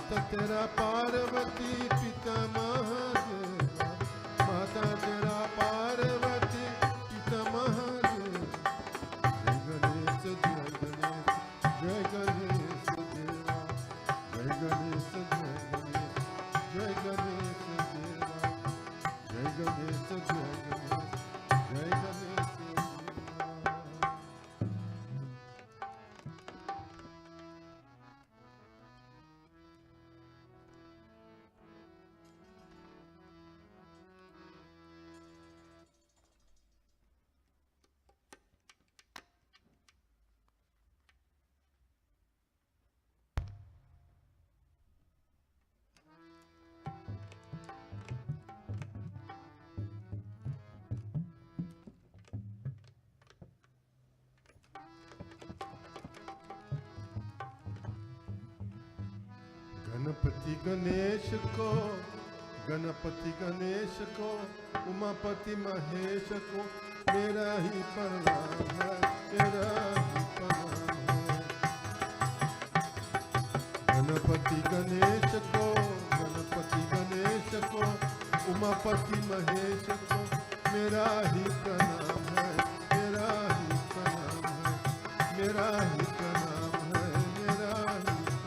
माता तेरा पार्वती पिता महादेव, माता तेरा पार्वती पिता महादेव। जय गणेश देवा, जय गणेश, जय गणेश देवा, जय गणेश, जय गणेश देवा। गणपति गणेश को, गणपति गणेश को, उमापति महेश को मेरा ही प्रणाम है, मेरा ही प्रणाम है। गणपति गणेश को, गणपति गणेश को, उमापति महेश को मेरा ही प्रणाम है, मेरा ही प्रणाम है, मेरा ही प्रणाम है, मेरा ही प्रणाम है।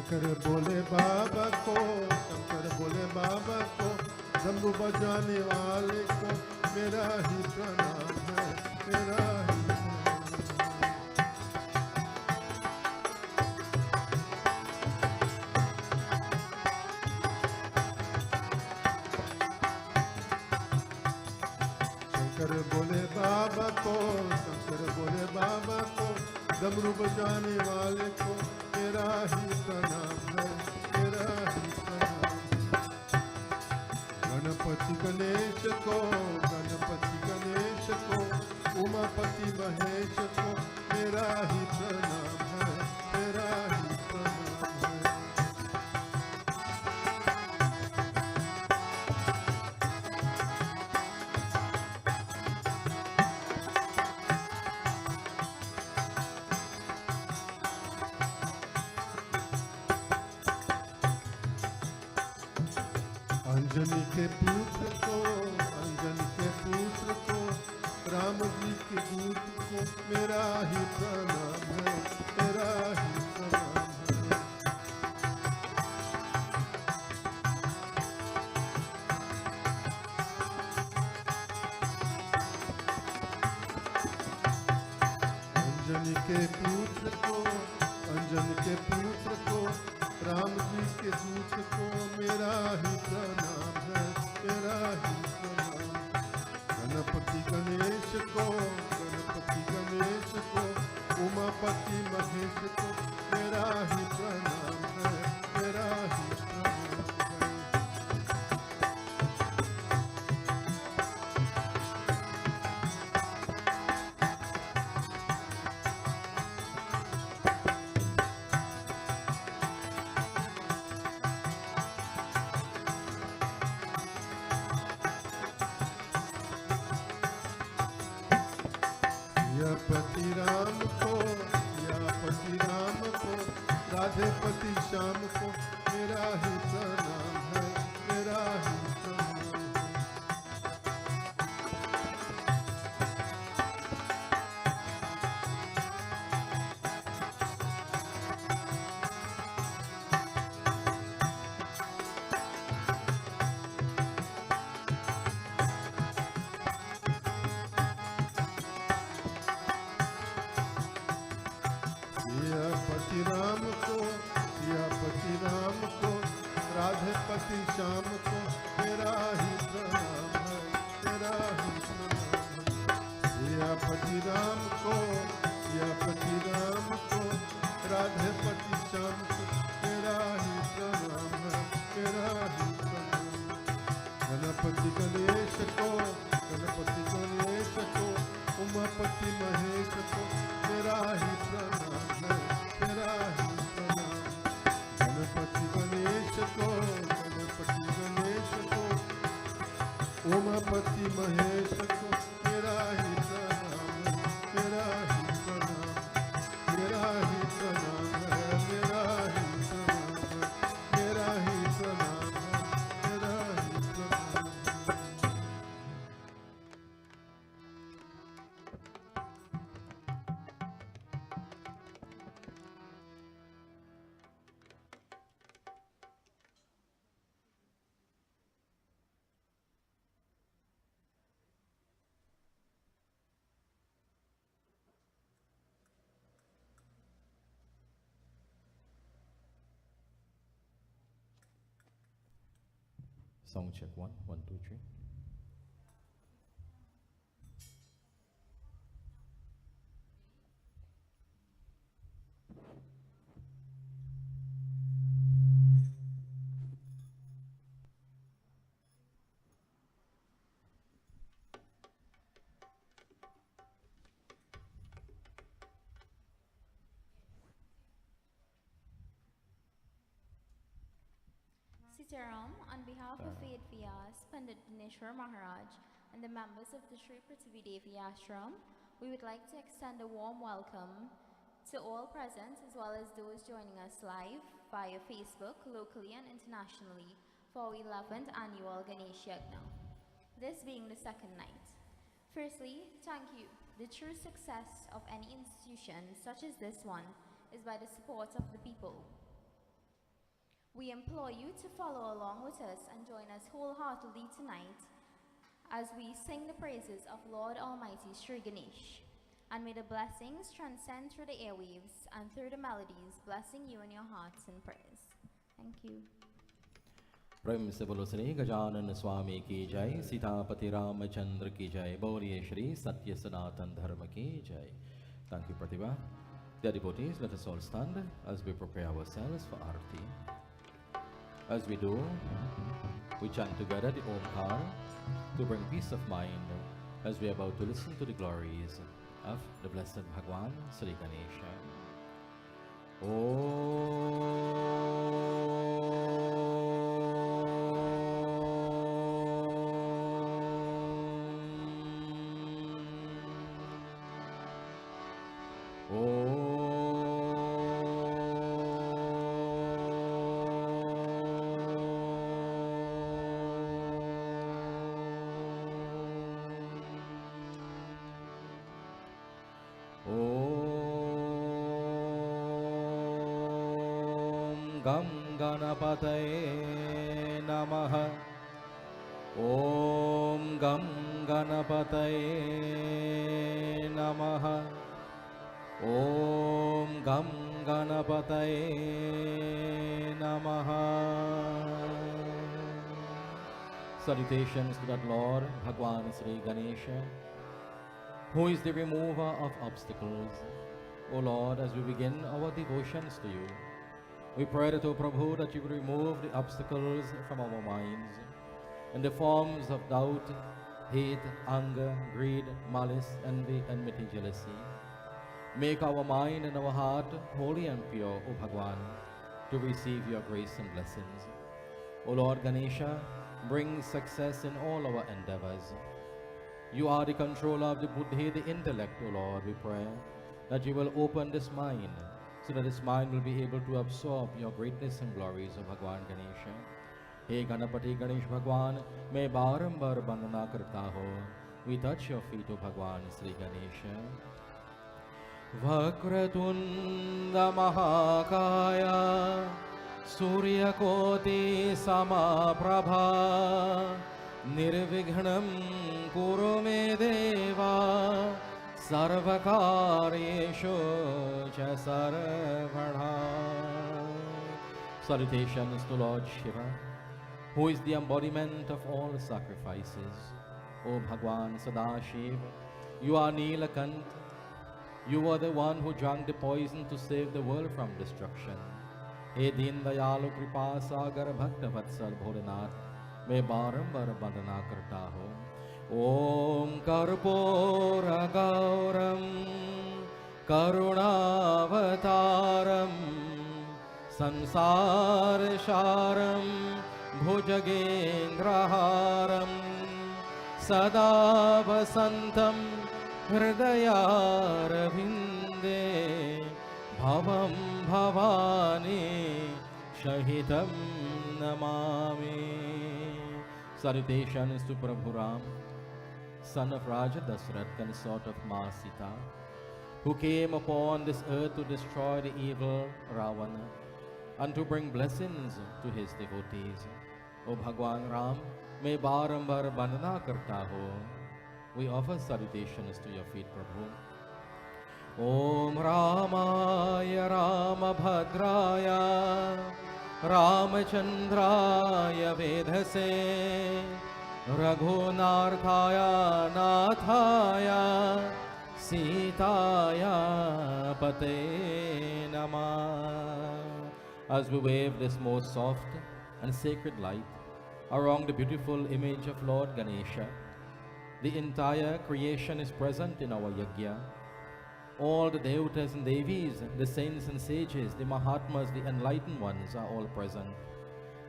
शंकर बोले बाबा को, शंकर बोले बाबा को, डमरू बजाने वाले को मेरा ही प्रणाम है, मेरा ही प्रणाम है। शंकर बोले बाबा को, शंकर बोले बाबा को, डमरू बजाने वाले को मेरा ही प्रणाम है, मेरा ही प्रणाम है। गणपति गणेश को, गणपति गणेश को, उमापति महेश को मेरा ही प्रणाम है, मेरा ही प्रणाम है। अंजनी के पुत्र को, अंजनी के पुत्र को, राम जी के दूत को मेरा ही प्रणाम है, मेरा ही प्रणाम है। अंजनी के पुत्र को, अंजनी के पुत्र को, राम जी के दूत को मेरा ही प्रणाम है, मेरा ही प्रणाम। गणपति गणेश को, गणपति गणेश को, उमापति महेश को मेरा ही प्रणाम है, मेरा ही प्रणाम है। पति राम को, पति राम को, राधे पति श्याम को मेरा ही प्रणाम है, मेरा ही प्रणाम है। पति राम को, पति राम को, राधे पति श्याम को मेरा ही प्रणाम है, मेरा ही प्रणाम है। पति राम को, पति राम को, राधे पति श्याम को मेरा ही प्रणाम है, मेरा ही प्रणाम। गणपति गणेश को, गणपति गणेश को उमापति महेश को मेरा ही प्रणाम है, मेरा ही प्रणाम। गणपति गणेश को उमापति महेश को मेरा ही प्रणाम है, मेरा ही प्रणाम, मेरा ही प्रणाम है, मेरा ही प्रणाम है, मेरा ही प्रणाम है, मेरा ही प्रणाम है। Sound check 1, 1, 2, 3. Sitaram, on behalf of Faith Vyas, Pundit Denishwar Maharaj, and the members of the Shree Prithivi Devi Ashram, we would like to extend a warm welcome to all present as well as those joining us live via Facebook, locally and internationally, for our 11th annual Ganesh Yagna, this being the second night. Firstly, thank you. The true success of any institution such as this one is by the support of the people. We implore you to follow along with us and join us wholeheartedly tonight as we sing the praises of Lord Almighty Shree Ganesh. And may the blessings transcend through the airwaves and through the melodies, blessing you in your hearts and prayers. Thank you. प्रेम से बोलो श्री गजानन स्वामी की जय, सीतापति रामचंद्र की जय, बोलिए श्री सत्य सनातन धर्म की जय. Thank you, Prithivi. Dear devotees, let us all stand as we prepare ourselves for Arati. As we do, we chant together the Omkar to bring peace of mind as we are about to listen to the glories of the blessed Bhagwan Sri Ganesha. Gam Ganapataye Namaha. Om Gam Ganapataye Namaha. Om Gam Ganapataye Namaha. Salutations to that Lord Bhagwan Sri Ganesha, who is the remover of obstacles. O Lord, as we begin our devotions to you, we pray that, O Prabhu, that you will remove the obstacles from our minds in the forms of doubt, hate, anger, greed, malice, envy, enmity, jealousy. Make our mind and our heart holy and pure, O Bhagwan, to receive your grace and blessings. O Lord Ganesha, bring success in all our endeavors. You are the controller of the buddhi, the intellect, O Lord. We pray that you will open this mind, so that this mind will be able to absorb your greatness and glories, O Bhagwan Ganesha. Hey Ganapati Ganesh Bhagwan, मैं बारंबार वंदना करता हो. We touch your feet, O Bhagwan Sri Ganesha. Vakratunda Mahakaya Suryakoti Samaprabha Nirvighnam Kuru Me Deva Sarvakaryeshu Cha Sarvadha. Salutations to Lord Shiva, who is the embodiment of all sacrifices. O Bhagwan Sadashiv, you are Nilakant. You are the one who drank the poison to save the world from destruction. He Deen Dayalu Kripa Sagar Bhakta Vatsal Bholenath, मैं बारंबार वंदना करता हूँ। ओम कर्पूरगौरम करुणावतारम संसारसारम भुजगेन्द्रहारम सदा वसन्तं हृदयारविन्दे भवं भवानी सहितं Namami. Salutations to Prabhu Ram, son of Raja Dasrath, consort of Ma Sita, who came upon this earth to destroy the evil Ravana and to bring blessings to his devotees. O Bhagwan Ram, मैं बारंबार वंदना करता हूँ. We offer salutations to your feet, Prabhu. Om Ramaya Ramabhadraya Ramachandraya Vedhase Raghunarthaya Nathaya Sitaya Pate Namah. As we wave this most soft and sacred light around the beautiful image of Lord Ganesha, the entire creation is present in our yagna. All the devatas and devis, the saints and sages, the mahatmas, the enlightened ones are all present.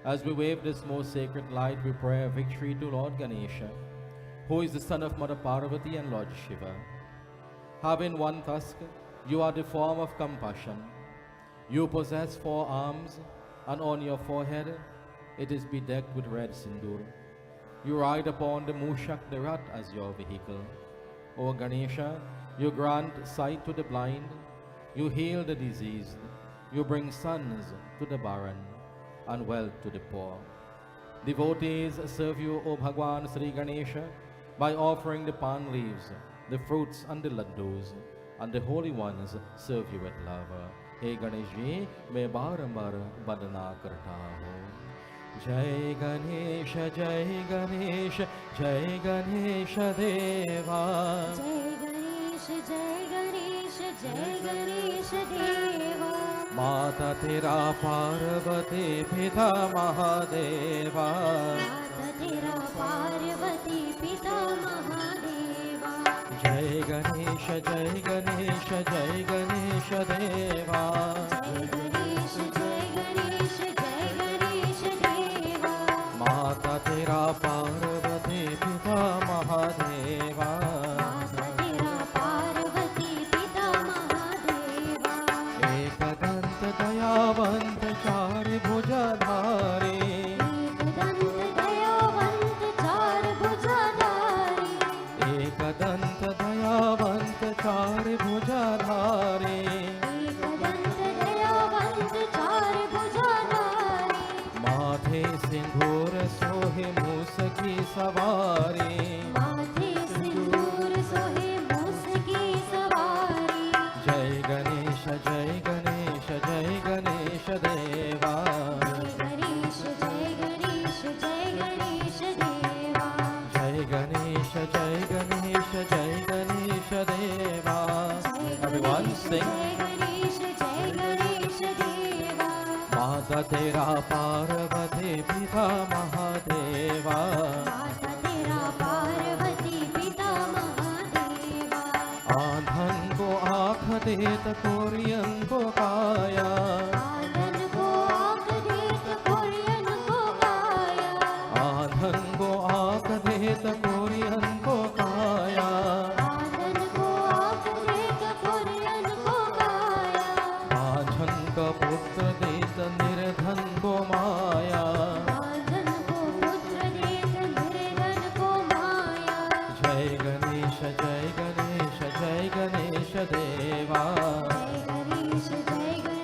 As we wave this most sacred light, we pray victory to Lord Ganesha, who is the son of Mother Parvati and Lord Shiva. Having one tusk, you are the form of compassion. You possess 4 arms, and on your forehead it is bedecked with red sindoor. You ride upon the Mushak the Rat as your vehicle. O Ganesha, you grant sight to the blind, you heal the diseased, you bring sons to the barren, and wealth to the poor. Devotees serve you, O Bhagwan Sri Ganesha, by offering the palm leaves, the fruits and the laddus, and the holy ones serve you with love. Hey Ganesh ji, मैं बारंबार वंदना करता हूँ. जय गणेश जय गणेश जय गणेश देवा. जय गणेश देवा. माता तेरा पार्वती पिता महादेवा. माता तेरा पार्वती पिता महादेवा. जय गणेश जय गणेश जय गणेश देवा. जय गणेश देवा. माता तेरा पार्वती पिता महादेवा. दयावंत चार भुजाधारी. एकदंत दयावंत चार भुजाधारी. माथे सिंदूर सोहे मूस की सवारी. जय गणेश जय गणेश जय गणेश देवा. जय गणेश देवा. जय गणेश जय गणेश जय गणेश देवा. Everyone sing. जय गणेश देवा. माता तेरा पार्वती पिता महादेवा. माता तेरा पार्वती पिता महादेवा. आंधन को आँख देत कोरियन को काया. आंधन को आँख देत कोरियन को काया. आंधन को आँख देत कोरियन को काया. आंधन को आँख देत कोरियन को काया. आंधन का पुत्र देत निर्धन को माया. आंधन को पुत्र देत निर्धन को माया. जय गणेश जय गणेश जय गणेश देवा. जय गणेश देवा.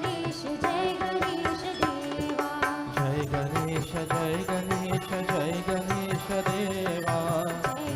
जय गणेश जय गणेश जय गणेश देवा. जय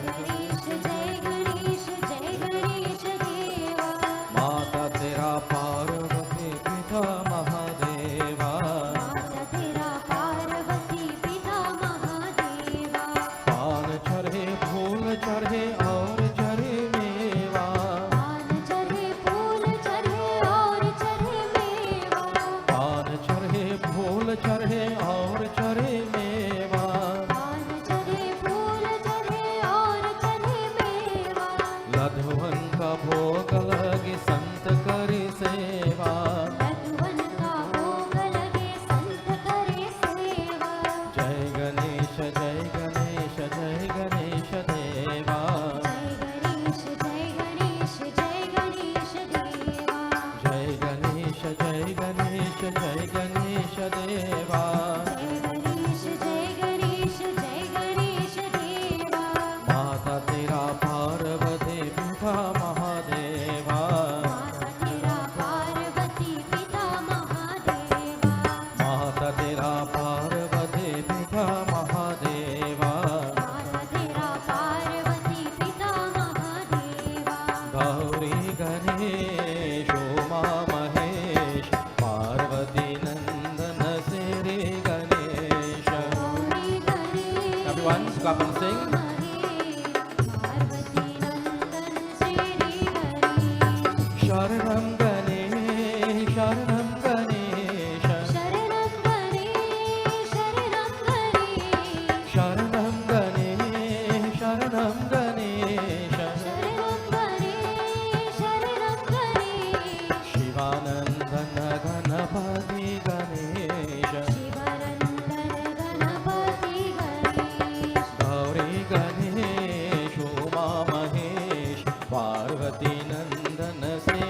Ganesh, Uma Mahesh, Parvati Nandan Sri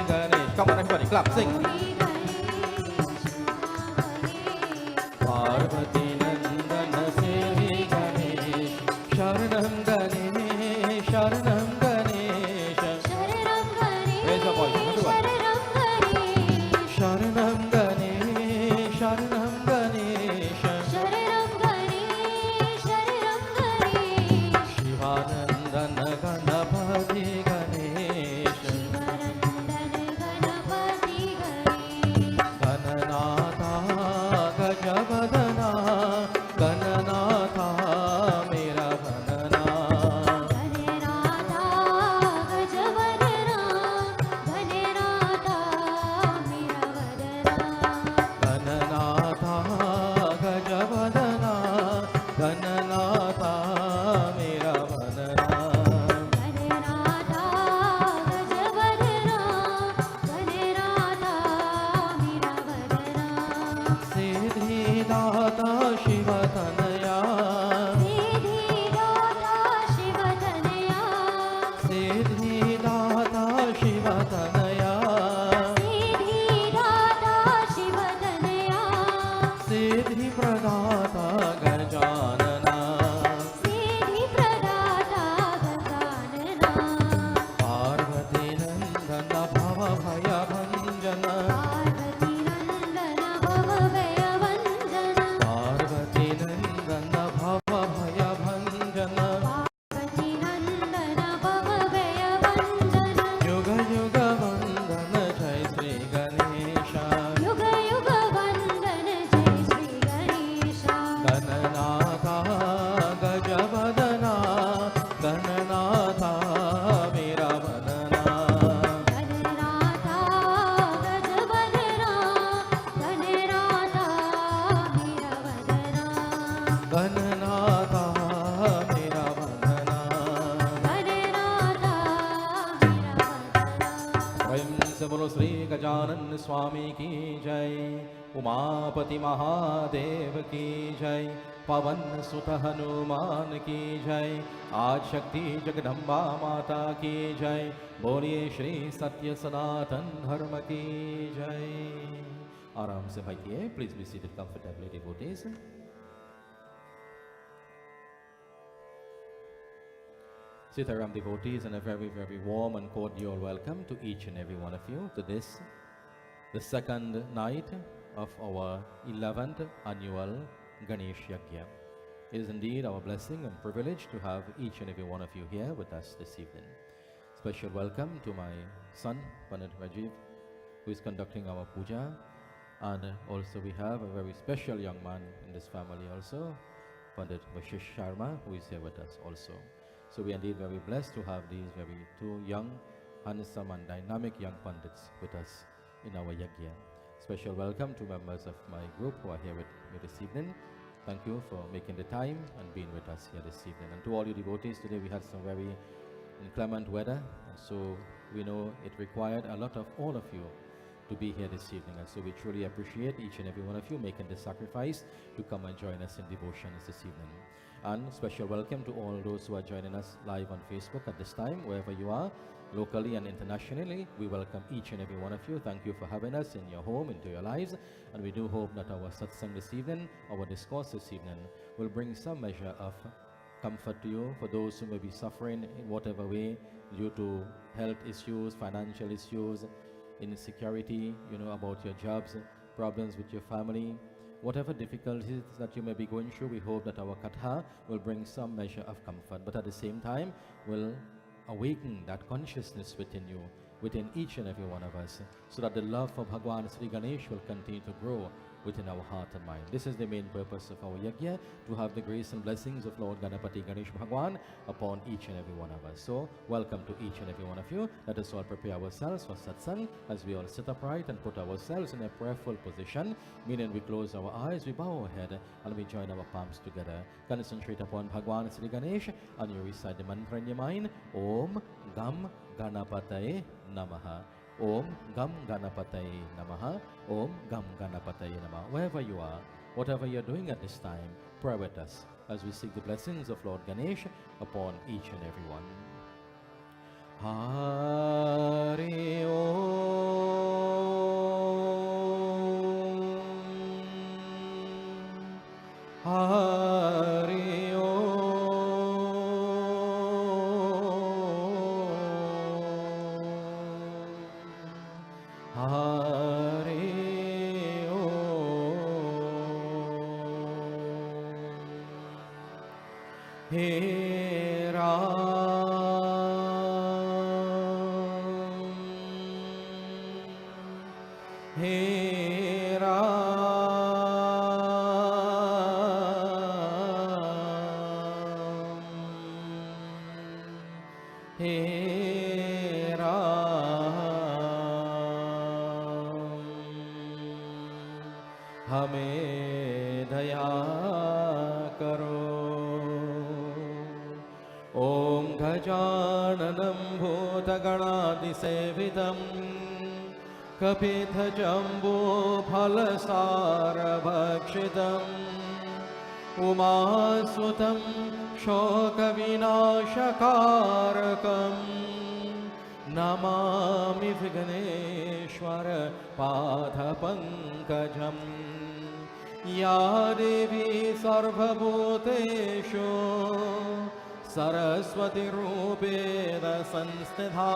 Ganesh. Come on everybody, clap, sing. Parvati Nandan Sri Ganesh, Sharanam Ganesh, Sharanam Ganesh. Raise your voice, everyone. Sharanam Ganesh, Sharanam Ganesh. Shivanandana Ganapati Ganesh, Gananatha Gajavadana, Gananatha Mera Ganana. Gananatha Gajavadana, Gananatha Mera Ganana. Siddhidata Shivatanaya, Siddhidata Shivatanaya, Siddhi Pradata Gajanana, Parvati Nandana Bhava Bhaya Bhanjana, Parvati Nandana Bhava Bhaya Bhanjana, Yuga Yuga Vandana Jai Sri Ganesha, Gananatha Gajavadana, Gananatha Mera Vanana. Gananatha Mera Vanana. Prem se bolo Sri Gajanan Swami ki jai, Umapati Mahadev ki jai, Pavan Sutta Hanuman ki jai, Aad Shakti Jagadamba Mata ki jai, Boliye Shri Satya Sanatan Dharma ki jai. Aram se बैठिए, please be seated comfortably, devotees. Sitaram devotees, and a very, very warm and cordial welcome to each and every one of you to this, the second night of our 11th annual Ganesh Yagna. It is indeed our blessing and privilege to have each and every one of you here with us this evening. Special welcome to my son, Pundit Rajiv, who is conducting our puja, and also we have a very special young man in this family also, Pundit Vashish Sharma, who is here with us also. So we are indeed very blessed to have these very two young, handsome and dynamic young Pundits with us in our Yagya. Special welcome to members of my group who are here with me this evening. Thank you for making the time and being with us here this evening. And to all you devotees, today we had some very inclement weather, and so we know it required a lot of all of you to be here this evening, and so we truly appreciate each and every one of you making the sacrifice to come and join us in devotions this evening. And special welcome to all those who are joining us live on Facebook at this time, wherever you are, locally and internationally. We welcome each and every one of you. Thank you for having us in your home, into your lives, and we do hope that our satsang this evening, our discourse this evening, will bring some measure of comfort to you for those who may be suffering in whatever way due to health issues, financial issues, insecurity, about your jobs, problems with your family, whatever difficulties that you may be going through. We hope that our katha will bring some measure of comfort, but at the same time will awaken that consciousness within you, within each and every one of us, so that the love for Bhagwan Sri Ganesh will continue to grow within our heart and mind. This is the main purpose of our yajna, to have the grace and blessings of Lord Ganapati Ganesh Bhagwan upon each and every one of us. So, welcome to each and every one of you. Let us all prepare ourselves for satsang as we all sit upright and put ourselves in a prayerful position, meaning we close our eyes, we bow our head, and we join our palms together. Concentrate upon Bhagwan Sri Ganesh, and you recite the mantra in your mind. Om Gam Ganapataye Namaha. Om Gam Ganapataye Namaha. Om Gam Ganapataye Namaha. Wherever you are, whatever you're doing at this time, pray with us as we seek the blessings of Lord Ganesh upon each and every one. Hari Om. Hari Om. Hari Om. He Ram. He Ram. He Ram. हमें दया करो. ॐ गजाननं भूतगणादिसेवितं कपितजम्बूफलसारभक्षितम् उमासुतं शोकविनाशकारकं नमामि विघ्नेश्वर पादपङ्कजम्. या देवी सर्वभूतेषु सरस्वतीरूपेण संस्थिता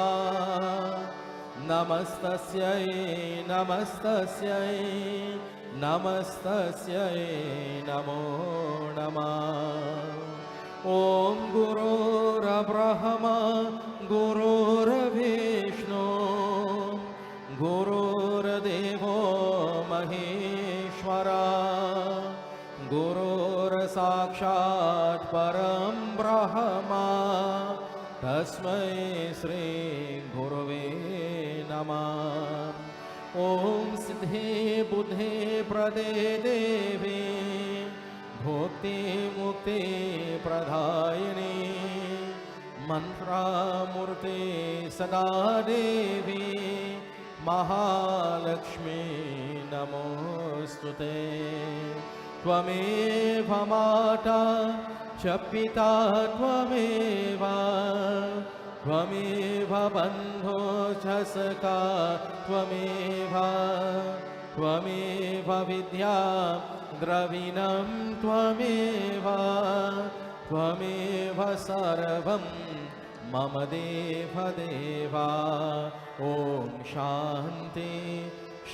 नमस्तस्यै नमस्तस्यै नमस्तस्यै नमो नमः. ॐ गुरुर्ब्रह्मा गुरुर्विष्णु गुरुर्देवो महेश्वरा गुरुर्साक्षात् परं ब्रह्मा तस्मै श्री गुरवे नमः. ॐ सिद्धे बुद्धे प्रदे देवी भुक्ति मुक्ति प्रदायिनी मंत्रामूर्ते सदा देवी महालक्ष्मी नमोस्तुते. त्वमेव माता च पिता त्वमेव त्वमेव बन्धो च सखा त्वमेव त्वमेव विद्या द्रविणं त्वमेव त्वमेव सर्वं मम देव देवा. ॐ शान्ति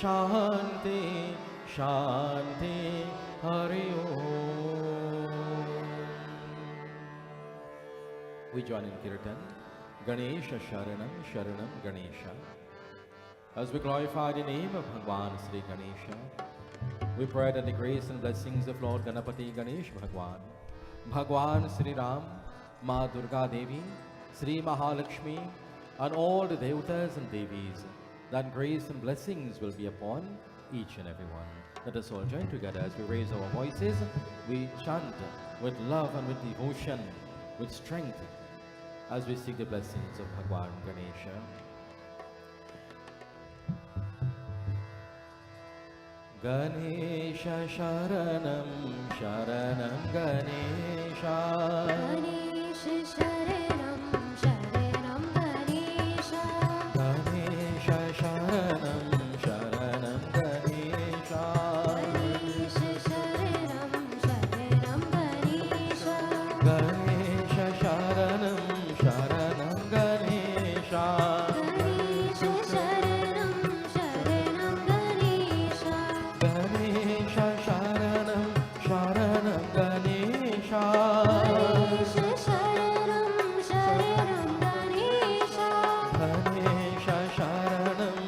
शान्ति शान्ति. Hari Om. We join in Kirtan. Ganesha Sharanam Sharanam Ganesha. As we glorify the name of Bhagwan Sri Ganesha, we pray that the grace and blessings of Lord Ganapati Ganesh Bhagwan, Bhagwan Sri Ram, Ma Durga Devi, Sri Mahalakshmi, and all the Devatas and Devis, that grace and blessings will be upon each and every one. Let us all join together as we raise our voices. We chant with love and with devotion, with strength, as we seek the blessings of Bhagwan Ganesha. Ganesha Sharanam Sharanam Ganesha. Ganesha Sharanam Sharanam Ganesha. Ganesha Sharanam Sharanam Ganesha. Ganesha Sharanam Sharanam Ganesha. Ganesha Sharanam Sharanam Ganesha. Ganesha Sharanam Sharanam Ganesha. Ganesha Sharanam Sharanam Ganesha. Ganesha Sharanam Sharanam Ganesha. Ganesha Sharanam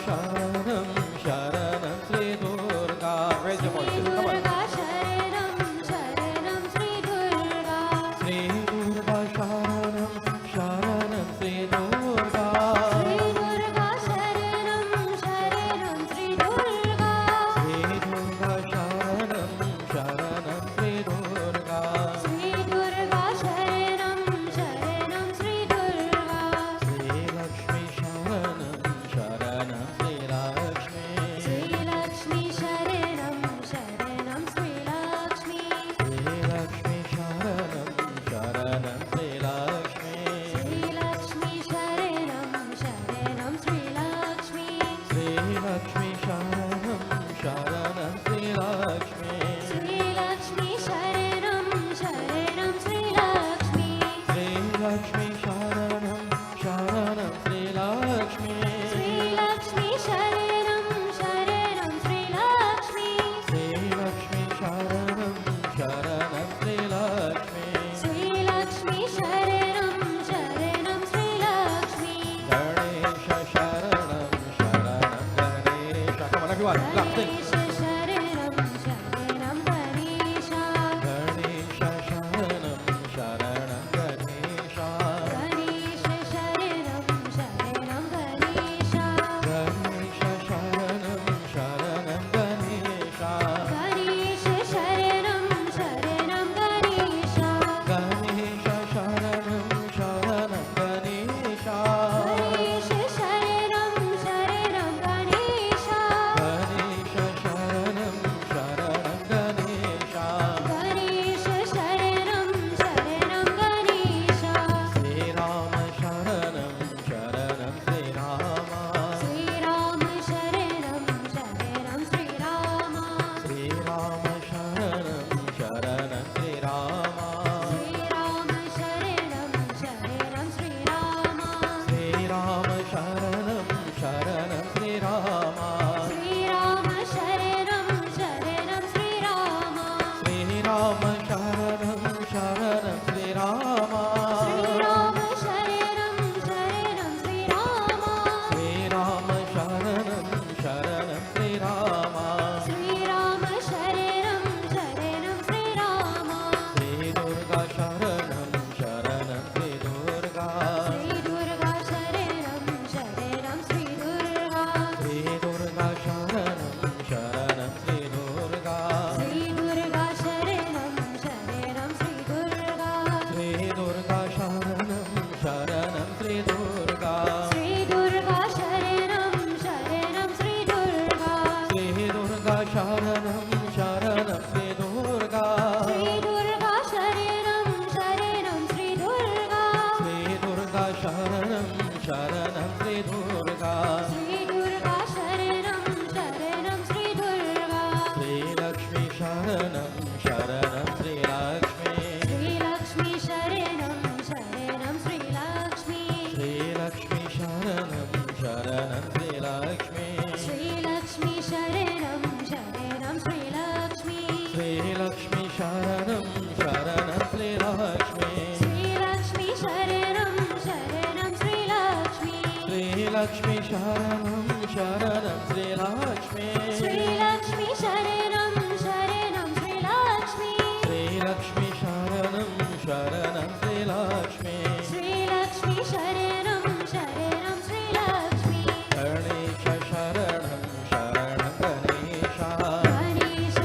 Sharanam Sharanam Sri Durga. Raise your voices, come on. Sharanam Sharanam Sri Durga. Sri Durga Sharanam Sharanam Sri Durga. Sri Durga Sharanam Sharanam Sri Durga. Sri Durga Sharanam Sharanam Sri Durga. Sri Durga Sharanam Sharanam Sri Durga. Sri Lakshmi Sharanam Sharanam Sri Lakshmi. Sri Lakshmi Sharanam Sharanam Sri Lakshmi. Sri Lakshmi Sharanam Sharanam Sri Lakshmi. Sri Lakshmi Sharanam Sharanam Sri Lakshmi. Sri Lakshmi Sharanam Sharanam Sri Lakshmi. Sri Lakshmi Sharanam Sharanam Sri Lakshmi. Sri Lakshmi Sharanam Sharanam Sri Lakshmi. Sri Lakshmi Sharanam Sharanam Sri Lakshmi. Sri Lakshmi Sharanam Sharanam Sri Lakshmi. Sri Lakshmi Sharanam Sharanam Sri Lakshmi. Ganesha Sharanam Sharanam Ganesha. Come on everyone, clap, sing. Ganesha Sharanam Sharanam Ganesha. Ganesha Sharanam Sharanam Ganesha. Ganesha Sharanam Sharanam Ganesha. Ganesha Sharanam Sharanam Ganesha. Ganesha Sharanam Sharanam Ganesha. Ganesha Sharanam Sharanam Ganesha. Ganesha Sharanam Sharanam Ganesha. Ganesha Sharanam Sharanam Ganesha. Ganesha Sharanam Sharanam Ganesha. Sri Rama Sharanam Sharanam Sri Rama. Sri Rama Sharanam Sharanam Sri Rama. Sri Rama Sharanam Sharanam Sri Rama. Sri Rama Sharanam Sharanam Sri Rama. Sri Rama Sharanam Sharanam Sri Rama. Sri Rama Sharanam Sharanam Sri Rama. Sri Rama Sharanam Sharanam Sri Rama. Sri Rama Sharanam Sharanam Sri Rama. Sri Rama Sharanam Sharanam Sri Rama. Sri Rama Sharanam Sharanam Sri Rama. Sri Durga Sharanam Sharanam Sri Durga. Sri Durga Sharanam Sharanam Sri Durga. Sri Durga Sharanam Sharanam Sri Durga. Sri Durga Sharanam Sharanam Sri Durga. Sri Durga Sharanam Sharanam Sri Durga. Sri Durga Sharanam Sharanam Sri Durga. Sri Durga Sharanam Sharanam Sri Durga. Sri Durga Sharanam Sharanam Sri Durga. Sri Durga Sharanam Sharanam Sri Durga. Sri Durga Sharanam Sharanam Sri Durga. Sri Lakshmi Sharanam Sharanam Sri Lakshmi. Sri Lakshmi Sharanam Sharanam Sri Lakshmi. Sri Lakshmi Sharanam Sharanam Sri Lakshmi. Sri Lakshmi Sharanam Sharanam Sri Lakshmi. Sri Lakshmi Sharanam Sharanam Sri Lakshmi. Sri Lakshmi Sharanam Sharanam Sri Lakshmi. Sri Lakshmi Sharanam Sharanam Sri Lakshmi. Sri Lakshmi Sharanam Sharanam Sri Lakshmi. Sri Lakshmi Sharanam Sharanam Sri Lakshmi. Sri Lakshmi Sharanam Sharanam Sri Lakshmi. Ganesha Sharanam Sharanam Ganesha. Ganesha Sharanam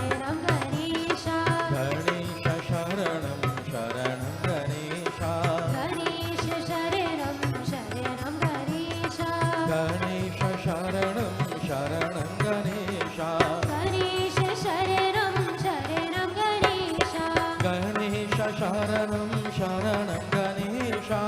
Sharanam Ganesha. Ganesha Sharanam Sharanam Ganesha. Ganesha Sharanam Sharanam Ganesha. Ganesha Sharanam Sharanam Ganesha. Ganesha Sharanam Sharanam Ganesha. Ganesha Sharanam Sharanam Ganesha.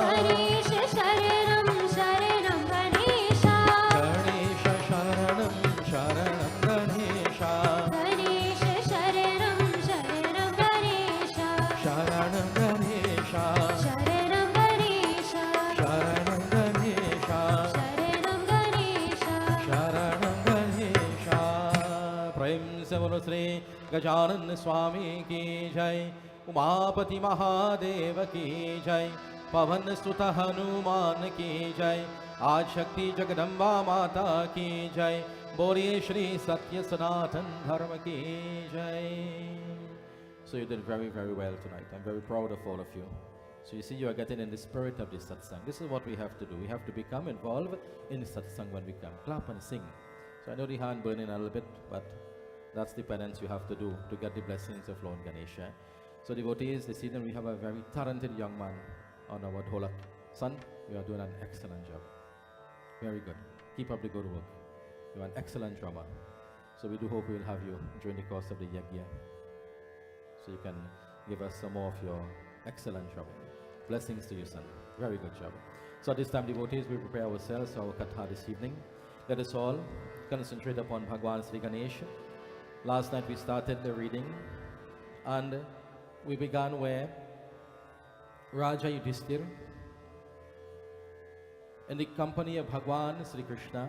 Ganesha Sharanam Sharanam Ganesha. Ganesha Sharanam Sharanam Ganesha. Ganesha Sharanam Sharanam Ganesha. Sharanam Ganesha. Sharanam Ganesha. Sharanam Ganesha. Sharanam Ganesha. Sharanam Ganesha. Prem se bolo Sri Gajanan Swami ki jai. Umapati Mahadev की जय। पवन सुत हनुमान की जय, आज शक्ति जगदम्बा माता की जय, बोलिए श्री सत्य सनातन धर्म की जय. So you did very, very well tonight. I'm very proud of all of you. So you see, you are getting in the spirit of this satsang. This is what we have to do. We have to become involved in satsang when we come. Clap and sing. So I know the hand burning a little bit, but that's the penance you have to do to get the blessings of Lord Ganesha. So devotees, this evening we have a very talented young man on our dholak. Son, you are doing an excellent job. Very good. Keep up the good work. You are an excellent drummer. So we do hope we will have you during the course of the Yagna. So you can give us some more of your excellent job. Blessings to you, son. Very good job. So at this time, devotees, we prepare ourselves for our katha this evening. Let us all concentrate upon Bhagwan Sri Ganesha. Last night we started the reading and we began where Raja Yudhishthir, in the company of Bhagwan Sri Krishna,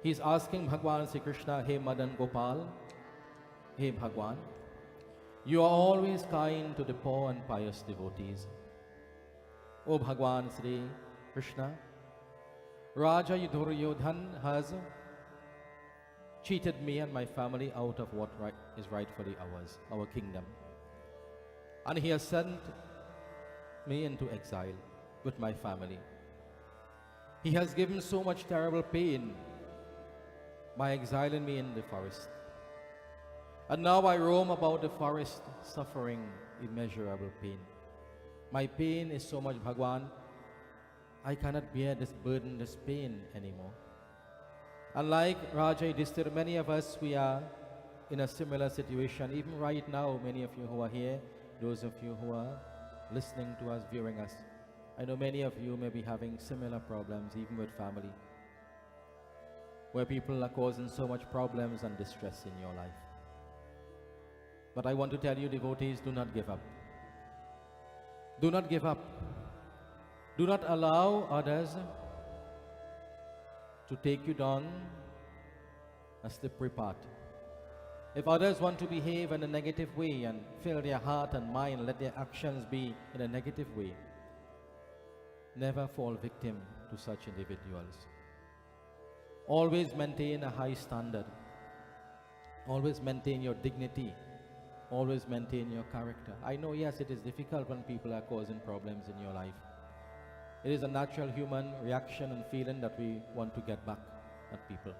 he is asking Bhagwan Sri Krishna, Hey Madan Gopal, Hey Bhagwan, you are always kind to the poor and pious devotees. O Bhagwan Sri Krishna, Raja Duryodhan has cheated me and my family out of what is rightfully ours, our kingdom. And he has sent me into exile with my family. He has given so much terrible pain by exiling me in the forest. And now I roam about the forest suffering immeasurable pain. My pain is so much, Bhagwan, I cannot bear this burden, this pain anymore. Unlike Raja Yudhishthir, many of us, we are in a similar situation. Even right now, many of you who are here, those of you who are listening to us, viewing us, I know many of you may be having similar problems, even with family, where people are causing so much problems and distress in your life. But I want to tell you, devotees, do not give up. Do not give up. Do not allow others to take you down a slippery path. If others want to behave in a negative way and fill their heart and mind, let their actions be in a negative way, never fall victim to such individuals. Always maintain a high standard. Always maintain your dignity. Always maintain your character. I know, yes, it is difficult when people are causing problems in your life. It is a natural human reaction and feeling that we want to get back at people.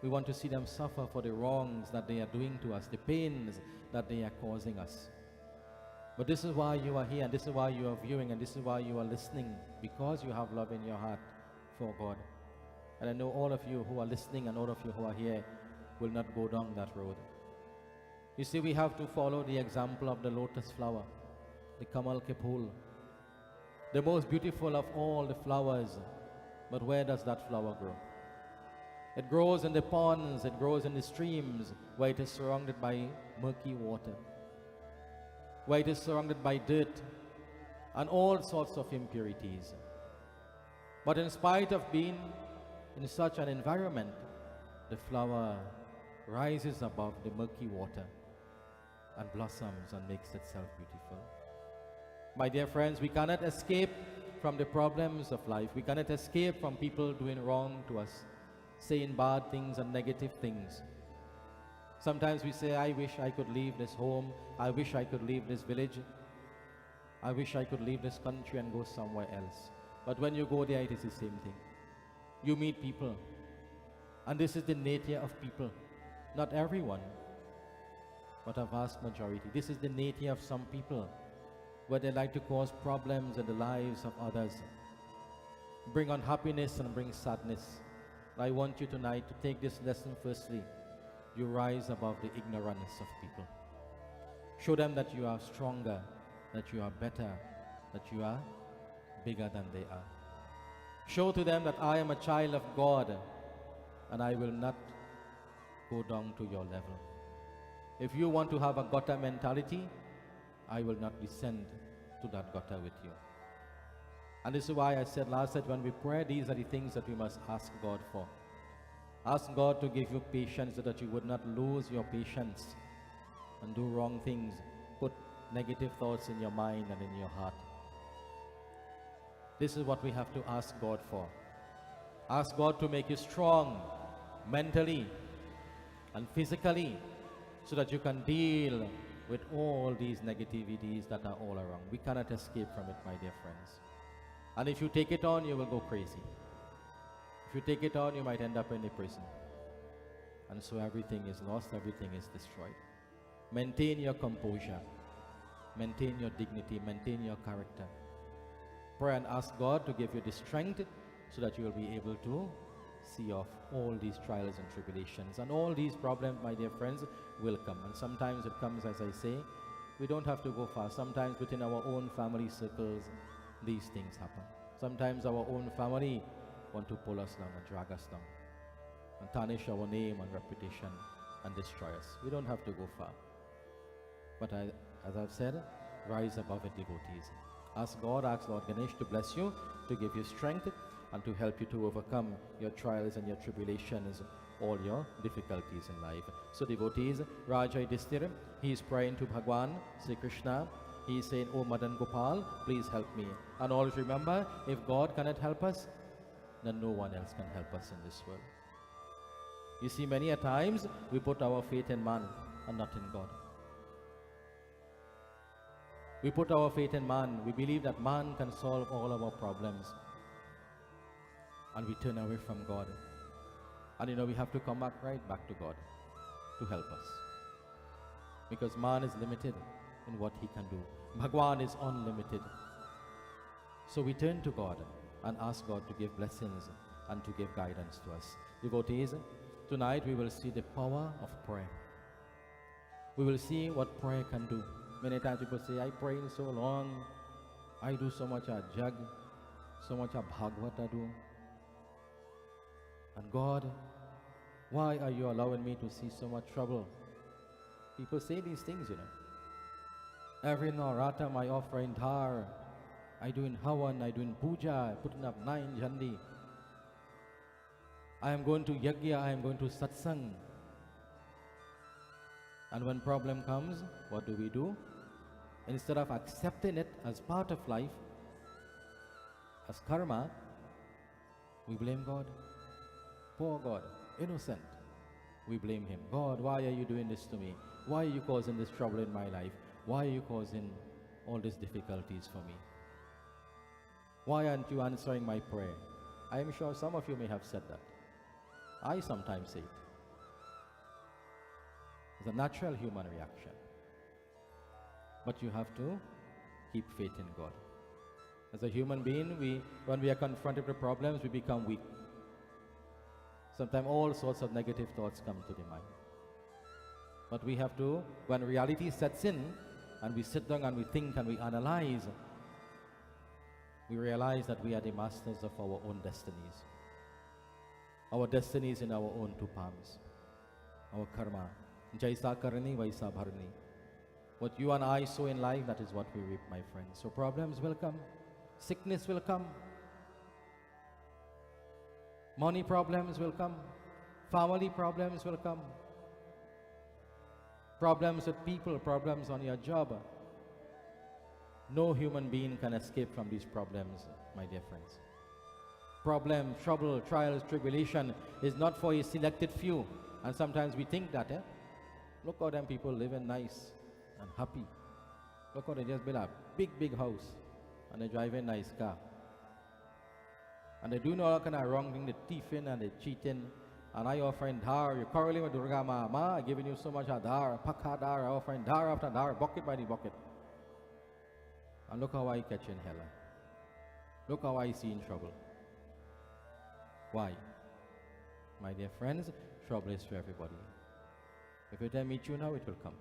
We want to see them suffer for the wrongs that they are doing to us, the pains that they are causing us. But this is why you are here, and this is why you are viewing, and this is why you are listening, because you have love in your heart for God. And I know all of you who are listening and all of you who are here will not go down that road. You see, we have to follow the example of the lotus flower, the Kamal ke Phool, the most beautiful of all the flowers. But where does that flower grow? It grows in the ponds, it grows in the streams, where it is surrounded by murky water, where it is surrounded by dirt and all sorts of impurities. But in spite of being in such an environment, the flower rises above the murky water and blossoms and makes itself beautiful. My dear friends, we cannot escape from the problems of life. We cannot escape from people doing wrong to us, saying bad things and negative things. Sometimes we say, I wish I could leave this home. I wish I could leave this village. I wish I could leave this country and go somewhere else. But when you go there, it is the same thing. You meet people. And this is the nature of people. Not everyone, but a vast majority. This is the nature of some people, where they like to cause problems in the lives of others, bring unhappiness and bring sadness. I want you tonight to take this lesson. Firstly, you rise above the ignorance of people. Show them that you are stronger, that you are better, that you are bigger than they are. Show to them that I am a child of God and I will not go down to your level. If you want to have a gutter mentality, I will not descend to that gutter with you. And this is why I said last night, when we pray, these are the things that we must ask God for. Ask God to give you patience so that you would not lose your patience and do wrong things, put negative thoughts in your mind and in your heart. This is what we have to ask God for. Ask God to make you strong mentally and physically so that you can deal with all these negativities that are all around. We cannot escape from it, my dear friends. And if you take it on, you will go crazy. If you take it on, you might end up in a prison. And so everything is lost, everything is destroyed. Maintain your composure. Maintain your dignity, maintain your character. Pray and ask God to give you the strength so that you will be able to see off all these trials and tribulations. And all these problems, my dear friends, will come. And sometimes it comes, as I say, we don't have to go far. Sometimes within our own family circles, these things happen. Sometimes our own family want to pull us down and drag us down and tarnish our name and reputation and destroy us. We don't have to go far. But as I've said, rise above it, devotees. Ask God, ask Lord Ganesh to bless you, to give you strength, and to help you to overcome your trials and your tribulations, all your difficulties in life. So devotees, Raja Yudhishthira, he is praying to Bhagwan, Sri Krishna. He is saying, "Oh Madan Gopal, please help me." And always remember, if God cannot help us, then no one else can help us in this world. You see, many a times we put our faith in man and not in God. We put our faith in man. We believe that man can solve all our problems. And we turn away from God. And we have to come back right back to God to help us. Because man is limited in what he can do. Bhagwan is unlimited. So we turn to God and ask God to give blessings and to give guidance to us. Devotees, tonight we will see the power of prayer. We will see what prayer can do. Many times people say, I pray so long, I do so much a jag, so much a bhagavad I do. And God, why are you allowing me to see so much trouble? People say these things, Every Navratri I offer in dhar, I do in havan, I do in puja, putting up 9 jandi. I am going to yagna, I am going to satsang. And when problem comes, what do? Instead of accepting it as part of life, as karma, we blame God. Poor God, innocent. We blame him. God, why are you doing this to me? Why are you causing this trouble in my life? Why are you causing all these difficulties for me? Why aren't you answering my prayer? I am sure some of you may have said that. I sometimes say it. It's a natural human reaction. But you have to keep faith in God. As a human being, when we are confronted with problems, we become weak. Sometimes all sorts of negative thoughts come to the mind. But we have to, when reality sets in, and we sit down and we think and we analyze, we realize that we are the masters of our own destinies. Our destinies in our own 2 palms. Our karma. Jaisa karni, vaisa bharni. What you and I sow in life, that is what we reap, my friends. So problems will come. Sickness will come. Money problems will come. Family problems will come. Problems with people, problems on your job. No human being can escape from these problems, my dear friends. Problem, trouble, trials, tribulation is not for a selected few. And sometimes we think that, look how them people living nice and happy. Look how they just build a big house and they drive a nice car. And they do all kind of wrong thing, they thieving and they cheating. And I offering dhar, you're quarreling with Durga Ma, giving you so much dhar, pakha dhar, offering dhar after dhar, bucket by the bucket. And look how I catch in hell. Look how I see in trouble. Why? My dear friends, trouble is for everybody. If it meet you now, it will come.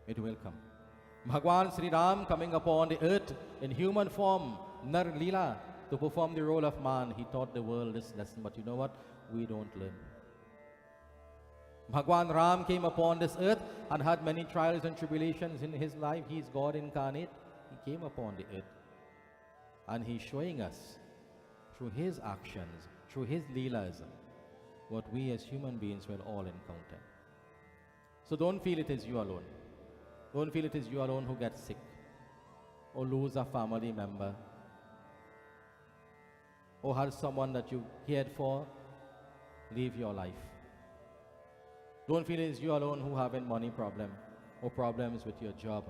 It will come. Bhagwan Sri Ram coming upon the earth in human form, Nar Leela, to perform the role of man. He taught the world this lesson, but you know what? We don't learn. Bhagwan Ram came upon this earth and had many trials and tribulations in his life. He is God incarnate. He came upon the earth. And he's showing us through his actions, through his leelas, what we as human beings will all encounter. So don't feel it is you alone. Don't feel it is you alone who gets sick or lose a family member or had someone that you cared for leave your life. Don't feel it's you alone who have a money problem, or problems with your job,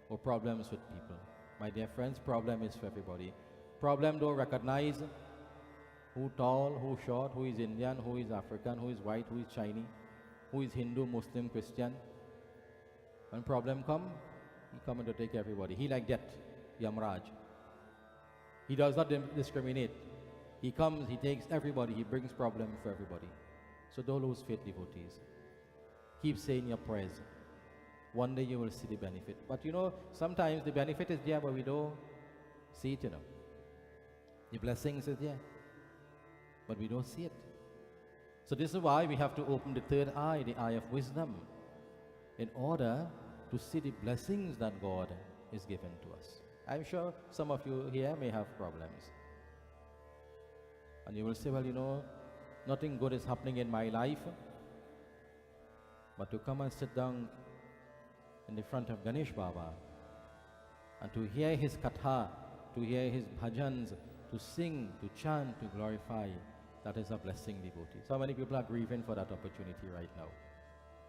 or problems with people. My dear friends, problem is for everybody. Problem don't recognize who tall, who short, who is Indian, who is African, who is white, who is Chinese, who is Hindu, Muslim, Christian. When problem come, he come to take everybody. He like that, Maharaj. He does not discriminate. He comes, he takes everybody, he brings problem for everybody. So don't lose faith, devotees. Keep saying your prayers. One day you will see the benefit. But you know, sometimes the benefit is there, but we don't see it, you know. The blessings is there, but we don't see it. So this is why we have to open the third eye, the eye of wisdom, in order to see the blessings that God is given to us. I'm sure some of you here may have problems. And you will say, well, you know, nothing good is happening in my life. But to come and sit down in the front of Ganesh Baba and to hear his katha, to hear his bhajans, to sing, to chant, to glorify, that is a blessing, devotees. How many people are grieving for that opportunity right now?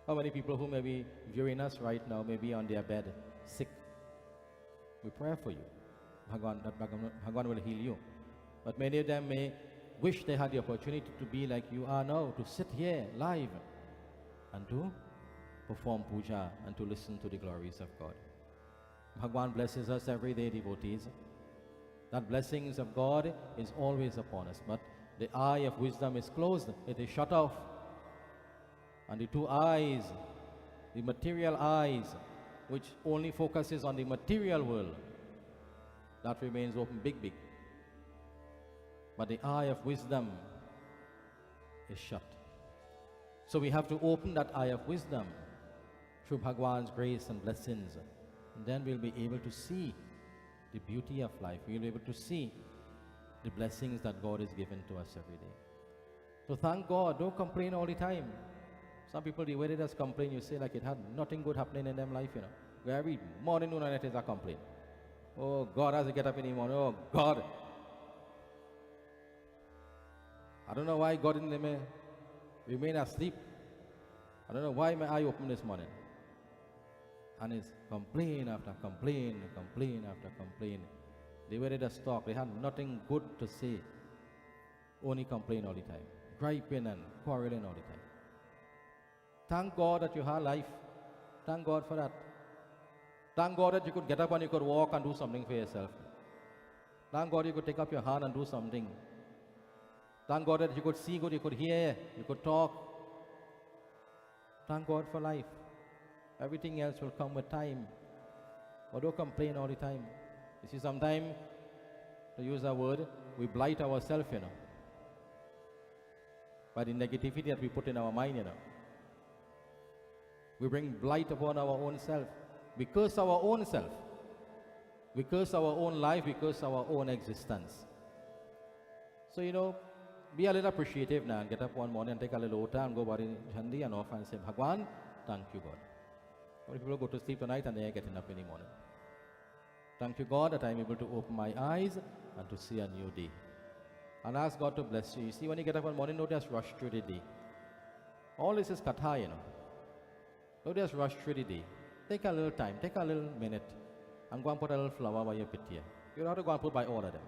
How many people who may be viewing us right now may be on their bed, sick? We pray for you. Bhagwan will heal you. But many of them may wish they had the opportunity to be like you are now, to sit here live and to perform puja and to listen to the glories of God. Bhagwan blesses us every day, devotees. That blessings of God is always upon us, but the eye of wisdom is closed, it is shut off. And the two eyes, the material eyes, which only focuses on the material world, that remains open big. But the eye of wisdom is shut. So we have to open that eye of wisdom through Bhagwan's grace and blessings. And then we'll be able to see the beauty of life. We'll be able to see the blessings that God is given to us every day. So thank God. Don't complain all the time. Some people, the way they just complain, you say like it had nothing good happening in them life, you know. Every morning, noon, and night is a complaint. Oh, God has to get up in the morning. Oh, God. I don't know why God didn't let me remain asleep. I don't know why my eye opened this morning. And it's complaint after complaint, complaint after complaint. They were just talk. They had nothing good to say. Only complain all the time. Griping and quarreling all the time. Thank God that you had life. Thank God for that. Thank God that you could get up and you could walk and do something for yourself. Thank God you could take up your hand and do something. Thank God that you could see good, you could hear, you could talk. Thank God for life. Everything else will come with time. But don't complain all the time. You see, sometimes, to use a word, we blight ourselves, you know, by the negativity that we put in our mind, you know. We bring blight upon our own self. We curse our own self. We curse our own life. We curse our own existence. So, you know, be a little appreciative now and get up one morning and take a little water and go body Jhandi and off and say, Bhagwan, thank you, God. Many people go to sleep tonight and they are getting up in the morning. Thank you, God, that I am able to open my eyes and to see a new day. And ask God to bless you. You see, when you get up one morning, don't just rush through the day. All this is katha, you know. Don't just rush through the day. Take a little time, take a little minute, and go and put a little flower by your pitya. You don't have to go and put by all of them.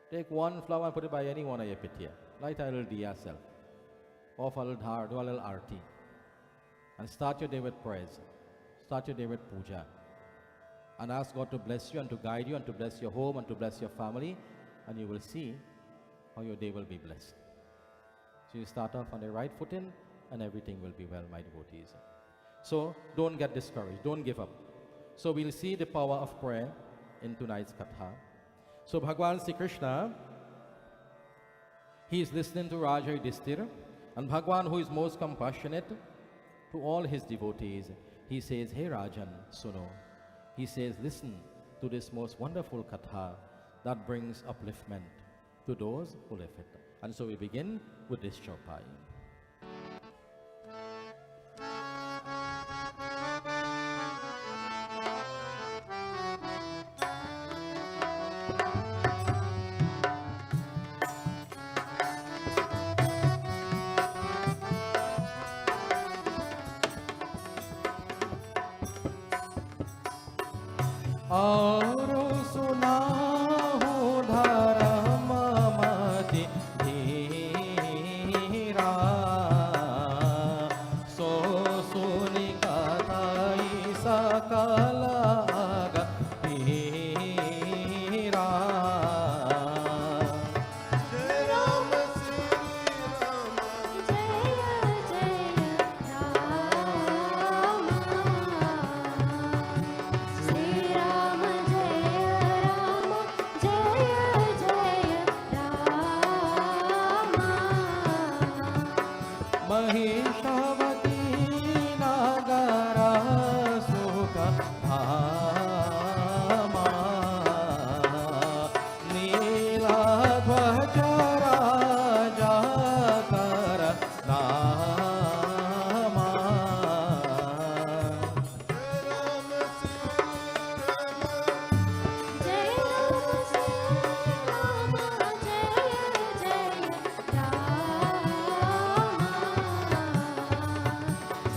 Take one flower and put it by any one of your pitya. Light a little diya self. Offer a little dhar, do a little arti. And start your day with prayers. Start your day with puja. And ask God to bless you and to guide you and to bless your home and to bless your family. And you will see how your day will be blessed. So you start off on the right footing and everything will be well, my devotees. So don't get discouraged. Don't give up. So we'll see the power of prayer in tonight's katha. So Bhagwan Sri Krishna, he is listening to Raja Yudhishthira, and Bhagwan, who is most compassionate to all his devotees, he says, Hey Rajan, Suno. He says, listen to this most wonderful katha that brings upliftment to those who live it. And so we begin with this chaupai. और सुनाहु धर्म मति धीरा सो सुनि कथई सकल अगपीरा जय Ram Shri Ram Jaya महिषावती नगर सुख धामा नीलाध्वज राजा कर नामा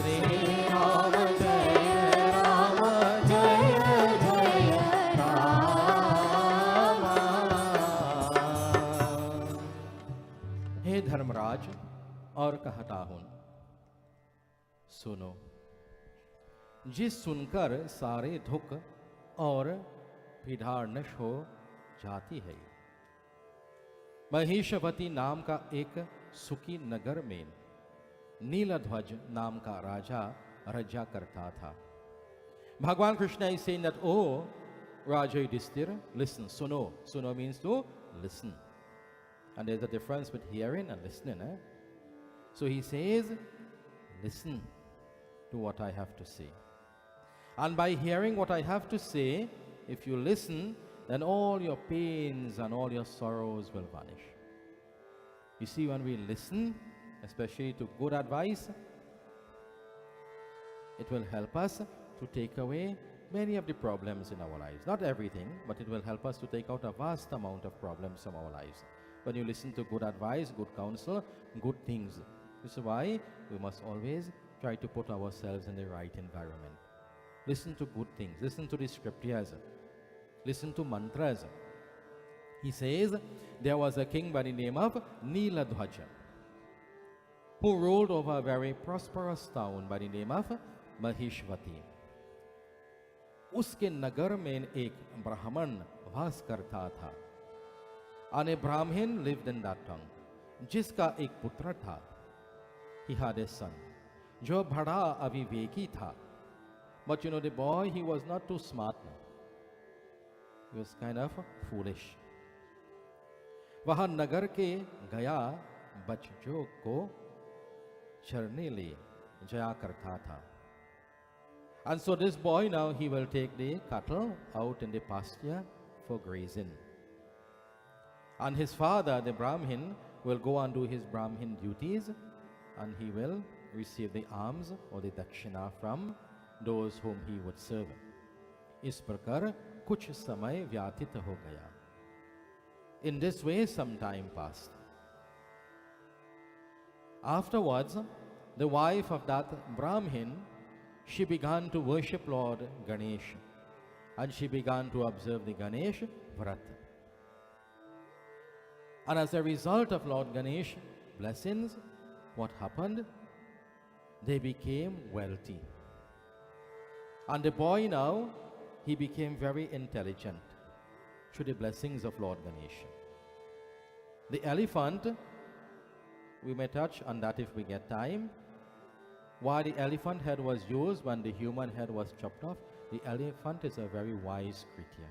श्री राम जय राम जय जय राम हे धर्मराज और कहता हूं सुनो जिस सुनकर सारे दुख और पीड़ा नष्ट हो जाती है महिषवती नाम का एक सुखी नगर में नीलध्वज नाम का राजा राज्य करता था भगवान Krishna is saying that oh Raja Yudhishthira listen suno means to listen and there's a difference between hearing and listening so he says listen to what I have to say and by hearing what I have to say if you listen then all your pains and all your sorrows will vanish you see when we listen especially to good advice it will help us to take away many of the problems in our lives not everything but it will help us to take out a vast amount of problems from our lives when you listen to good advice good counsel good things this is why we must always try to put ourselves in the right environment listen to good things listen to the scriptures listen to mantras he says there was a king by the name of Neeladhwaja who ruled over a very prosperous town by the name of Mahishwati. उसके नगर में एक ब्राह्मण वास करता था and a Brahmin lived in that town जिसका एक पुत्र था he had a son जो बड़ा अविवेकी था but you know the boy he was not too smart he was kind of foolish वह नगर के गया बच्चों को चरने ले जाया करता था and so this boy now he will take the cattle out in the pasture for grazing and his father the Brahmin will go and do his Brahmin duties and he will receive the alms or the dakshina from those whom he would serve इस प्रकार कुछ समय व्यतीत हो गया in this way some time passed afterwards the wife of that Brahmin she began to worship Lord Ganesh and she began to observe the Ganesh Vrat and as a result of Lord Ganesh blessings what happened they became wealthy and the boy now he became very intelligent through the blessings of Lord Ganesh the elephant we may touch on that if we get time why the elephant head was used when the human head was chopped off the elephant is a very wise creature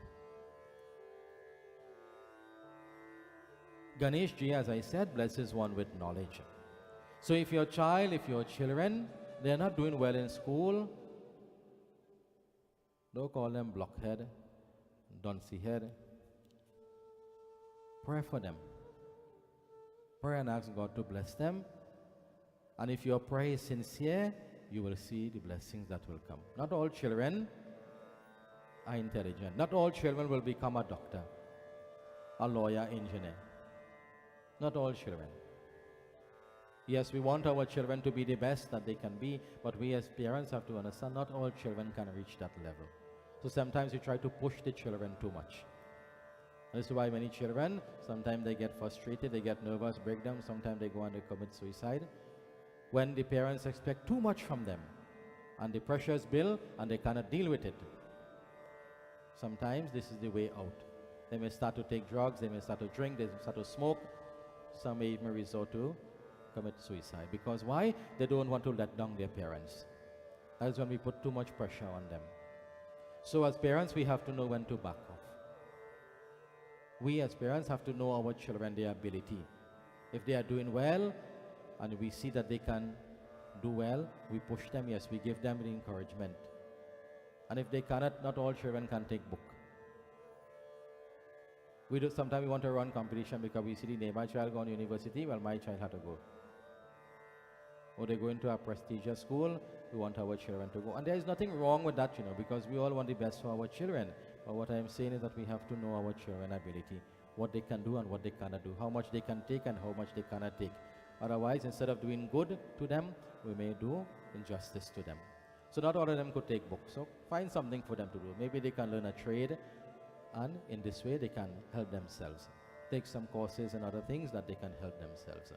Ganesh ji as I said blesses one with knowledge so if your child if your children they are not doing well in school don't call them blockhead dunce head pray for them pray and ask God to bless them and if your prayer is sincere you will see the blessings that will come not all children are intelligent not all children will become a doctor a lawyer engineer not all children yes we want our children to be the best that they can be but we as parents have to understand not all children can reach that level So sometimes we try to push the children too much. This is why many children, sometimes they get frustrated, they get nervous, breakdown, sometimes they go and they commit suicide. When the parents expect too much from them, and the pressures build, and they cannot deal with it. Sometimes this is the way out. They may start to take drugs, they may start to drink, they may start to smoke. Some may even resort to commit suicide. Because why? They don't want to let down their parents. That is when we put too much pressure on them. So as parents, we have to know when to back off. We as parents have to know our children, their ability. If they are doing well, and we see that they can do well, we push them, yes, we give them the encouragement. And if they cannot, not all children can take book. We do, sometimes we want to run competition because we see the neighbor child go to university, well, my child had to go. Or they go into a prestigious school, we want our children to go. And there is nothing wrong with that, because we all want the best for our children. But what I am saying is that we have to know our children's ability, what they can do and what they cannot do, how much they can take and how much they cannot take. Otherwise, instead of doing good to them, we may do injustice to them. So not all of them could take books. So find something for them to do. Maybe they can learn a trade, and in this way they can help themselves. Take some courses and other things that they can help themselves.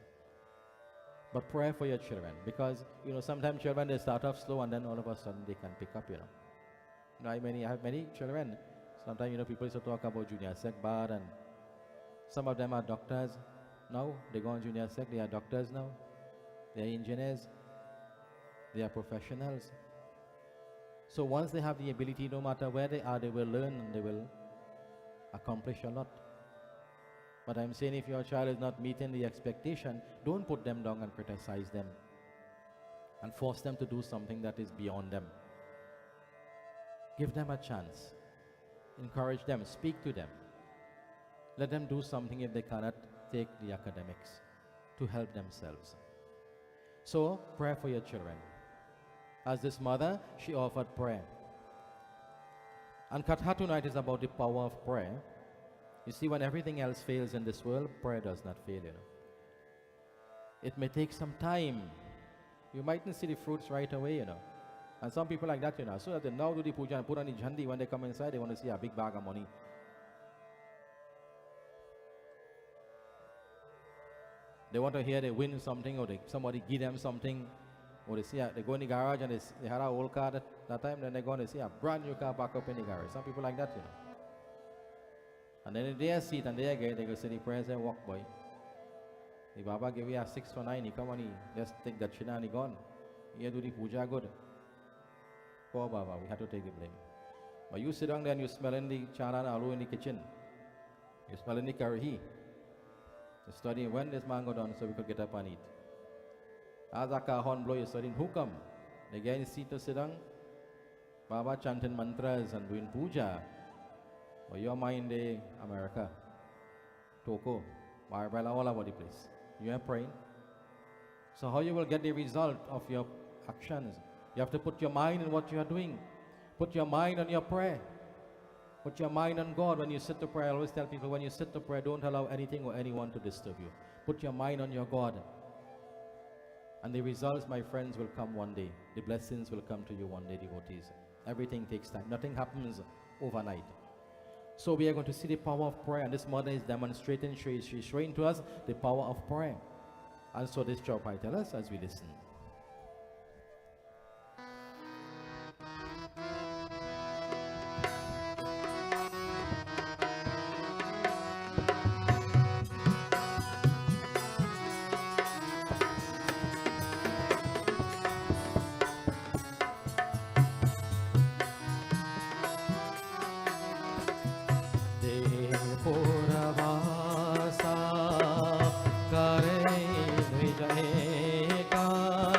But pray for your children, because sometimes children, they start off slow and then all of a sudden they can pick up. I have many children. Sometimes people used to talk about junior sec bad, and some of them are doctors now. They go on junior sec, they are doctors now, they are engineers, they are professionals. So once they have the ability, no matter where they are, they will learn and they will accomplish a lot. But I'm saying, if your child is not meeting the expectation, don't put them down and criticize them and force them to do something that is beyond them. Give them a chance. Encourage them. Speak to them. Let them do something if they cannot take the academics to help themselves. So, pray for your children. As this mother, she offered prayer. And Katha tonight is about the power of prayer. You see, when everything else fails in this world, prayer does not fail, It may take some time. You mightn't see the fruits right away, And some people like that, So that they now do the puja and put on the jhandi, when they come inside, they want to see a big bag of money. They want to hear they win something, or somebody give them something. Or they see they go in the garage and they had an old car that time, then they go and they see a brand new car back up in the garage. Some people like that, And then in their seat and they go say the prayers and walk, boy. The Baba give you a 6 for 9, he come and he just take that china and he gone. He do the puja good. Poor Baba, we have to take the blame. But you sit down there and you smelling the chana and aloo in the kitchen. You smelling the curry. So studying when this man go down so we could get up and eat. As a car horn blow, you're studying who come. They get in the seat to sit down. Baba chanting mantras and doing puja. Or your mind, America, Toko, Barbella, all over the place. You are praying. So how you will get the result of your actions? You have to put your mind in what you are doing. Put your mind on your prayer. Put your mind on God when you sit to pray. I always tell people, when you sit to pray, don't allow anything or anyone to disturb you. Put your mind on your God. And the results, my friends, will come one day. The blessings will come to you one day, devotees. Everything takes time. Nothing happens overnight. So we are going to see the power of prayer. And this mother is demonstrating, she's showing to us the power of prayer. And so this Chaupai tell us as we listen. Kare Vijay Ka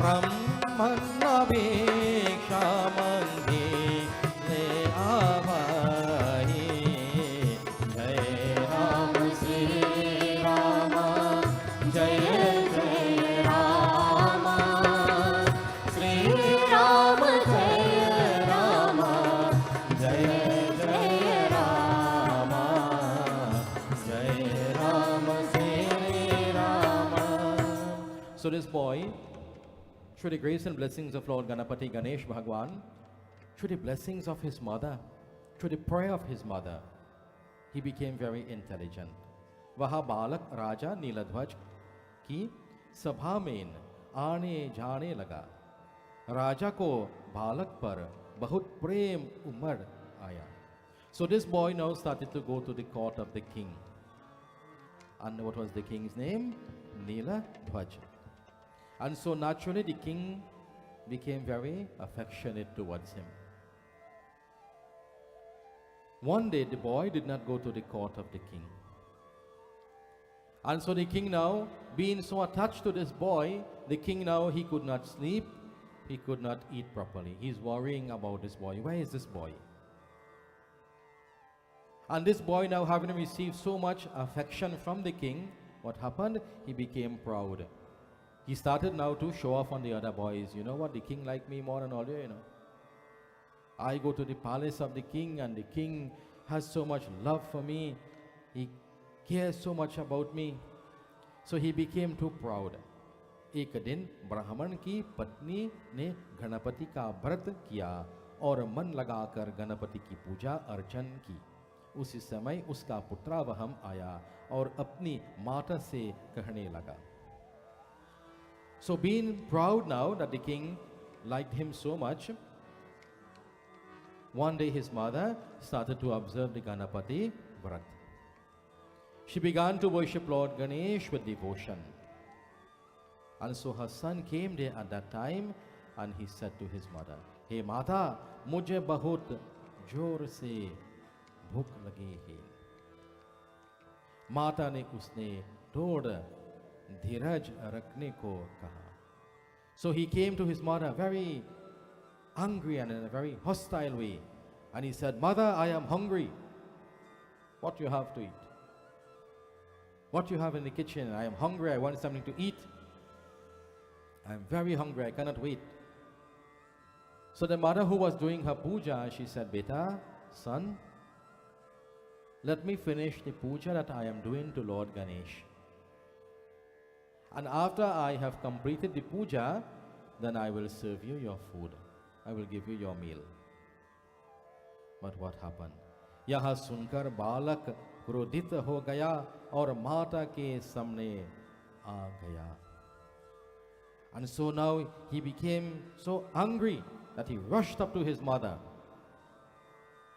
ब्रह्मन्नपेक्षा मंगे ले आवाही जय राम श्री राम जय जय राम श्री राम जय राम जय जय राम जय Ram Shri Ram. So this boy, through the grace and blessings of Lord Ganapati Ganesh Bhagwan, through the blessings of his mother, through the prayer of his mother, he became very intelligent. वह बालक राजा नीलध्वज की सभा में आने जाने लगा. राजा को बालक पर बहुत प्रेम उमड़ आया. So this boy now started to go to the court of the king. And what was the king's name? Neeladhwaj. And so naturally the king became very affectionate towards him. One day the boy did not go to the court of the king. And so the king now, being so attached to this boy, the king now, he could not sleep, he could not eat properly. He's worrying about this boy. Where is this boy? And this boy now, having received so much affection from the king, what happened? He became proud. He started now to show off on the other boys. You know what? The king liked me more than all you, I go to the palace of the king and the king has so much love for me. He cares so much about me. So he became too proud. एक दिन ब्राह्मण की पत्नी ने गणपति का व्रत किया और मन लगाकर गणपति की पूजा अर्चन की. उसी समय उसका पुत्रावहम आया और अपनी माता से कहने लगा. So being proud now that the king liked him so much, one day his mother started to observe the Ganapati Vrat. She began to worship Lord Ganesh with devotion. And so her son came there at that time and he said to his mother, "Hey Mata, mujhe bahut जोर से भूख लगी है." माता ने उसने थोड़ा धीरज रखने को कहा. So he came to his mother very angry and in a very hostile way. And he said, "Mother, I am hungry. What you have to eat? What you have in the kitchen? I am hungry. I want something to eat. I am very hungry. I cannot wait." So the mother who was doing her puja, she said, "Beta, son, let me finish the puja that I am doing to Lord Ganesh. And after I have completed the puja, then I will serve you your food. I will give you your meal." But what happened? यह सुनकर बालक क्रोधित हो गया और माता के सामने आ गया. And so now he became so angry that he rushed up to his mother.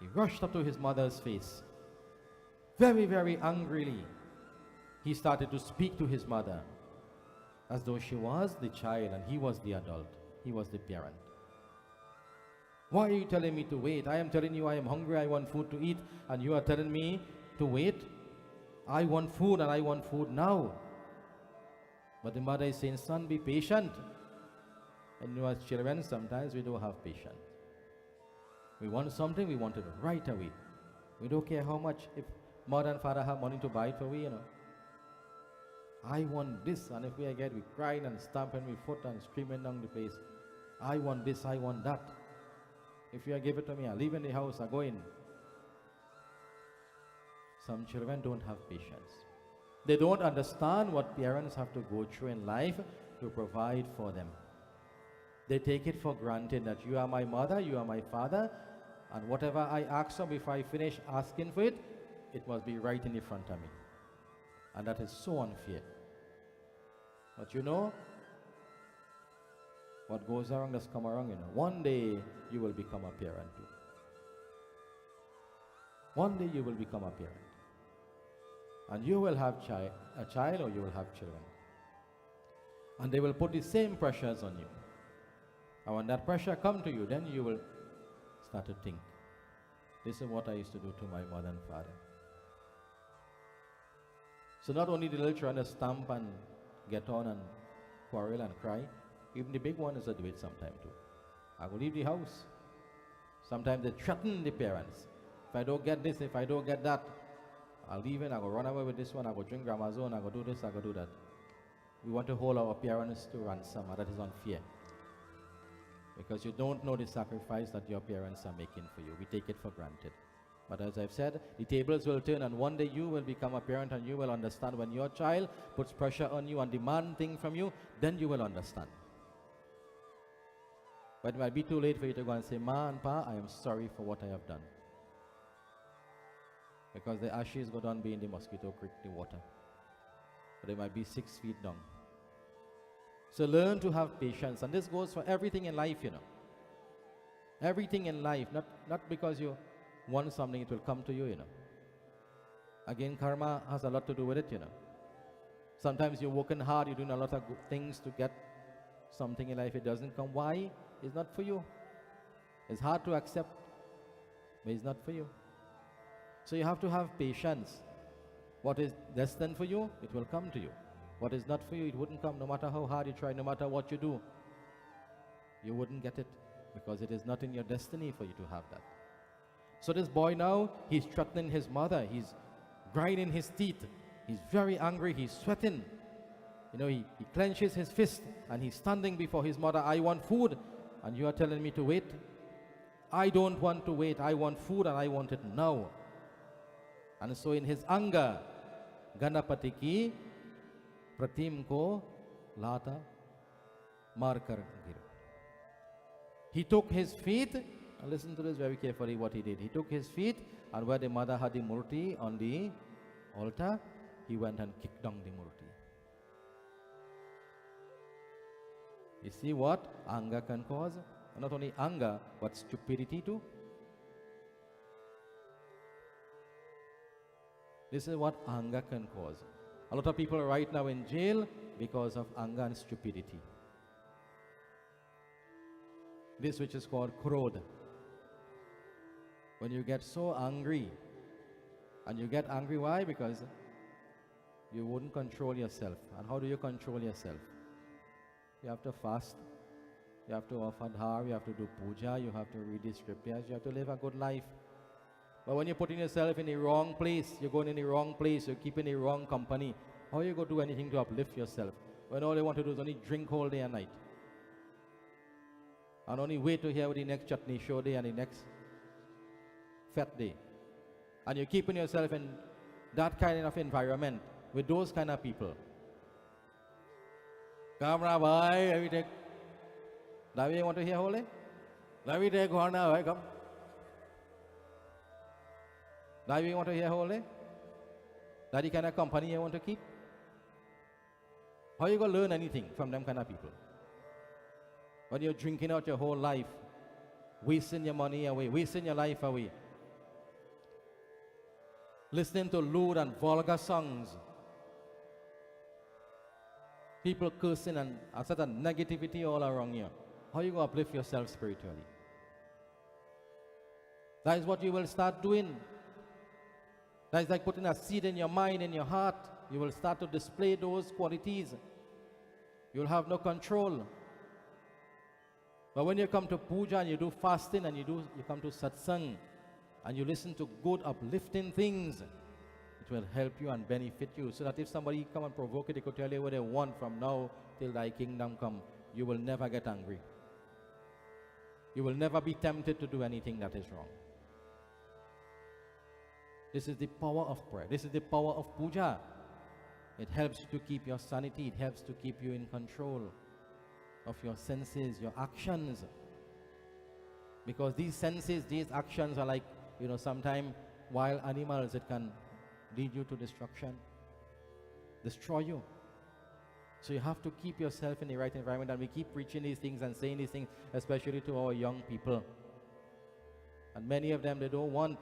He rushed up to his mother's face. Very, very angrily, he started to speak to his mother as though she was the child and he was the adult. He was the parent. "Why are you telling me to wait? I am telling you I am hungry, I want food to eat, and you are telling me to wait? I want food and I want food now." But the mother is saying, "Son, be patient." And as children, sometimes we don't have patience. We want something, we want it right away. We don't care how much. If mother and father have money to buy it for we, I want this, and if we get, we crying and stamping with foot and screaming down the place. I want this, I want that. If you give it to me, I leave in the house, I go in. Some children don't have patience. They don't understand what parents have to go through in life to provide for them. They take it for granted that you are my mother, you are my father, and whatever I ask of, if I finish asking for it, it must be right in the front of me. And that is so unfair. But what goes around does come around, One day you will become a parent too. One day you will become a parent. And you will have a child or you will have children. And they will put the same pressures on you. And when that pressure comes to you, then you will start to think, this is what I used to do to my mother and father. So not only the little children stamp and get on and quarrel and cry, Even the big ones do it sometime too. I go leave the house. Sometimes they threaten the parents. If I don't get this, if I don't get that, I'll leave it, I go run away with this one, I go drink Ramazan, I go do this, I go do that. We want to hold our parents to ransom, and that is unfair. Because you don't know the sacrifice that your parents are making for you. We take it for granted. But as I've said, the tables will turn, and one day you will become a parent and you will understand. When your child puts pressure on you and demands things from you, then you will understand. But it might be too late for you to go and say, Ma and Pa, I am sorry for what I have done. Because the ashes go down being the mosquito creek, the water. But they might be 6 feet down. So learn to have patience. And this goes for everything in life, you know. Everything in life. Not because you want something, it will come to you, you know. Again, karma has a lot to do with it, you know. Sometimes you're working hard, you're doing a lot of good things to get something in life. It doesn't come. Why? It's not for you. It's hard to accept, but it's not for you. So you have to have patience. What is destined for you, it will come to you. What is not for you, it wouldn't come. No matter how hard you try, no matter what you do, you wouldn't get it, because it is not in your destiny for you to have that. So this boy now, he's threatening his mother. He's grinding his teeth. He's very angry. He's sweating. You know, he clenches his fist and he's standing before his mother. I want food, and you are telling me to wait? I don't want to wait. I want food, and I want it now. And so in his anger, Ganapati ki pratim ko lata markar gir. He took his feet, and listen to this very carefully what he did. He took his feet, and where the mother had the murti on the altar, he went and kicked down the murti. You see what anger can cause? Not only anger, but stupidity too. This is what anger can cause. A lot of people are right now in jail because of anger and stupidity. This which is called krodha. When you get so angry, and you get angry, why? Because you wouldn't control yourself. And how do you control yourself? You have to fast, you have to offer dhar, you have to do puja, you have to read the scriptures, you have to live a good life. But when you're putting yourself in the wrong place, you're going in the wrong place, you're keeping the wrong company, how are you going to do anything to uplift yourself when all you want to do is only drink all day and night? And only wait to hear the next chutney show day and the next fat day. And you're keeping yourself in that kind of environment with those kind of people. Come Rabbi, let me take. Davi, you want to hear holy? Let me take one now, come. Davi, you want to hear holy? That the kind of company you want to keep? How are you going to learn anything from them kind of people? When you're drinking out your whole life, wasting your money away, wasting your life away, listening to lewd and vulgar songs, people cursing and a certain negativity all around you. How are you going to uplift yourself spiritually? That is what you will start doing. That is like putting a seed in your mind, in your heart. You will start to display those qualities. You will have no control. But when you come to puja and you do fasting and you come to satsang and you listen to good uplifting things, it will help you and benefit you, so that if somebody come and provoke it, they could tell you what they want from now till thy kingdom come. You will never get angry. You will never be tempted to do anything that is wrong. This is the power of prayer. This is the power of puja. It helps you to keep your sanity. It helps to keep you in control of your senses, your actions. Because these senses, these actions are like, you know, sometimes wild animals. It can lead you to destruction, destroy you. So you have to keep yourself in the right environment, and we keep preaching these things and saying these things, especially to our young people. And many of them, they don't want.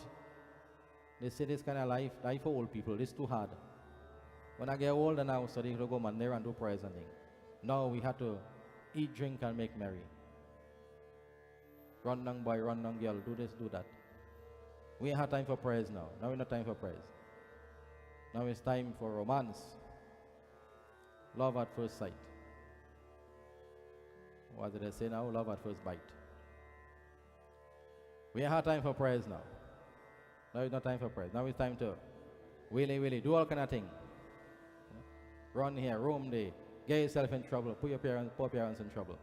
They say this kind of life for old people, this is too hard. When I get older now, so they go mandir and do prayers and things. Now we have to eat, drink, and make merry. Run down boy, run down girl, do this, do that. We ain't have time for prayers now. Now we're not time for prayers. Now it's time for romance. Love at first sight. What did I say now? Love at first bite. We ain't had time for prayers now. Now it's not time for prayers. Now it's time to willy, do all kind of thing. Run here, roam there, get yourself in trouble, put your parents in trouble.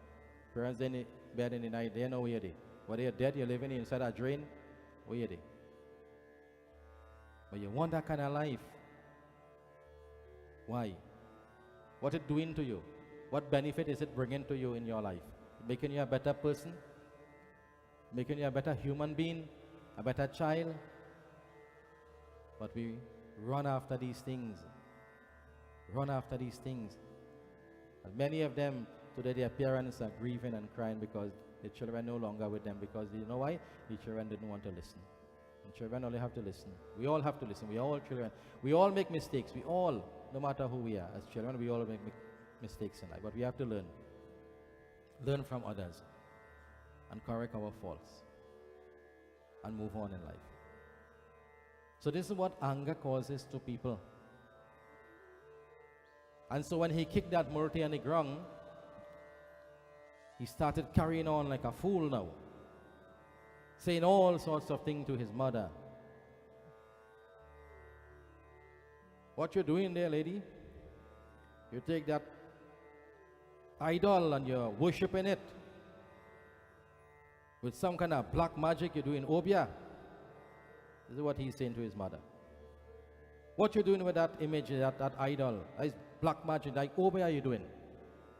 Parents in the bed in the night, they know where you're there. Whether you're dead, you're living inside a drain, where you're there. But you want that kind of life. Why? What it doing to you? What benefit is it bringing to you in your life? Making you a better person? Making you a better human being? A better child? But we run after these things. Run after these things. And many of them, today their parents are grieving and crying because the children are no longer with them, because you know why? The children didn't want to listen. And children only have to listen. We all have to listen. We are all children. We all make mistakes. We all, no matter who we are, as children, we all make mistakes in life. But we have to learn. Learn from others. And correct our faults. And move on in life. So this is what anger causes to people. And so when he kicked that Murti on the ground, he started carrying on like a fool now, saying all sorts of things to his mother. What you're doing there, lady? You take that idol and you're worshipping it with some kind of black magic you're doing, Obia. This is what he's saying to his mother. What you're doing with that image, that idol, that is black magic, like Obia you're doing.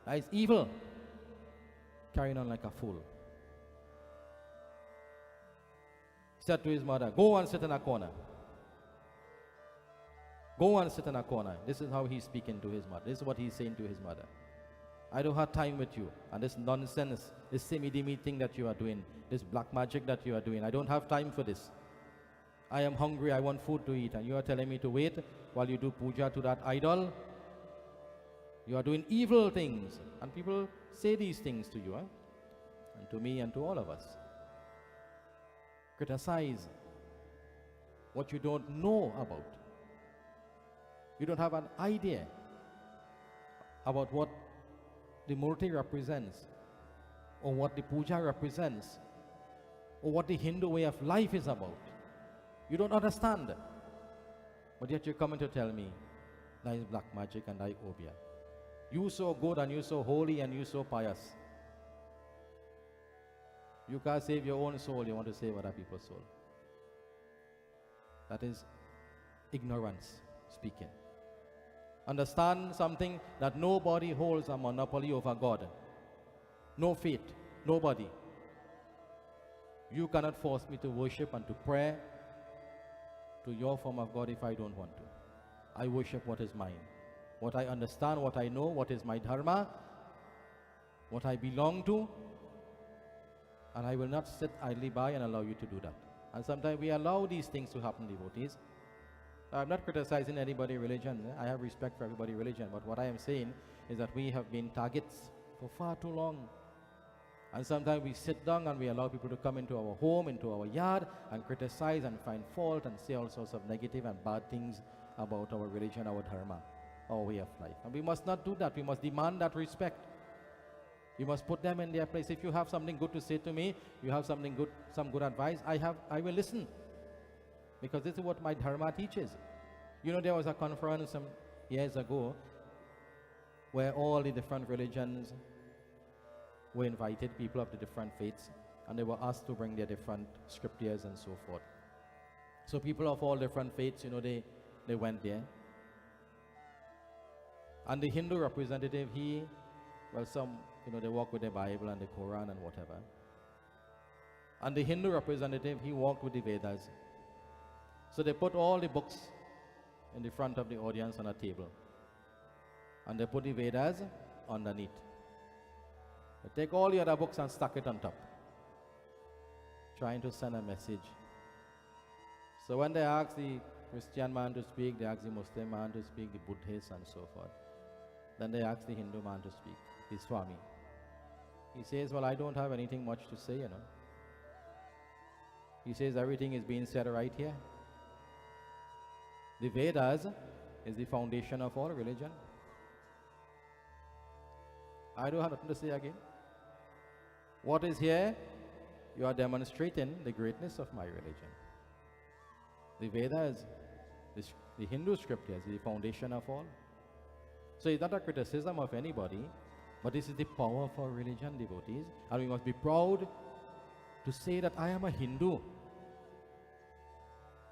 That is evil. Carrying on like a fool. He said to his mother, go and sit in a corner. Go and sit in a corner. This is how he's speaking to his mother. This is what he's saying to his mother. I don't have time with you. And this nonsense, this semi-demi thing that you are doing, this black magic that you are doing, I don't have time for this. I am hungry, I want food to eat, and you are telling me to wait while you do puja to that idol? You are doing evil things. And people say these things to you, and to me and to all of us. Criticize what you don't know about. You don't have an idea about what the Murti represents, or what the puja represents, or what the Hindu way of life is about. You don't understand. But yet you're coming to tell me, that is black magic and I obia. You so good and you so holy and you so pious. You can't save your own soul, you want to save other people's soul. That is ignorance speaking. Understand something, that nobody holds a monopoly over God. No faith, nobody. You cannot force me to worship and to pray to your form of God if I don't want to. I worship what is mine. What I understand, what I know, what is my dharma, what I belong to, and I will not sit idly by and allow you to do that. And sometimes we allow these things to happen, devotees. I'm not criticizing anybody's religion. I have respect for everybody's religion. But what I am saying is that we have been targets for far too long. And sometimes we sit down and we allow people to come into our home, into our yard, and criticize and find fault and say all sorts of negative and bad things about our religion, our dharma, our way of life. And we must not do that. We must demand that respect. We must put them in their place. If you have something good to say to me, you have something good, some good advice, I will listen. Because this is what my dharma teaches. You know, there was a conference some years ago where all the different religions were invited, people of the different faiths, and they were asked to bring their different scriptures and so forth. So people of all different faiths, you know, they went there. And the Hindu representative, they walk with the Bible and the Quran and whatever. And the Hindu representative, he walked with the Vedas. So they put all the books in the front of the audience on a table. And they put the Vedas underneath. They take all the other books and stack it on top, trying to send a message. So when they ask the Christian man to speak, they ask the Muslim man to speak, the Buddhist and so forth. Then they ask the Hindu man to speak, the Swami. He says, well, I don't have anything much to say, you know. He says everything is being said right here. The Vedas is the foundation of all religion. I don't have nothing to say again. What is here? You are demonstrating the greatness of my religion. The Vedas, the Hindu scriptures, is the foundation of all. So it's not a criticism of anybody, but this is the power of our religion, devotees. And we must be proud to say that I am a Hindu.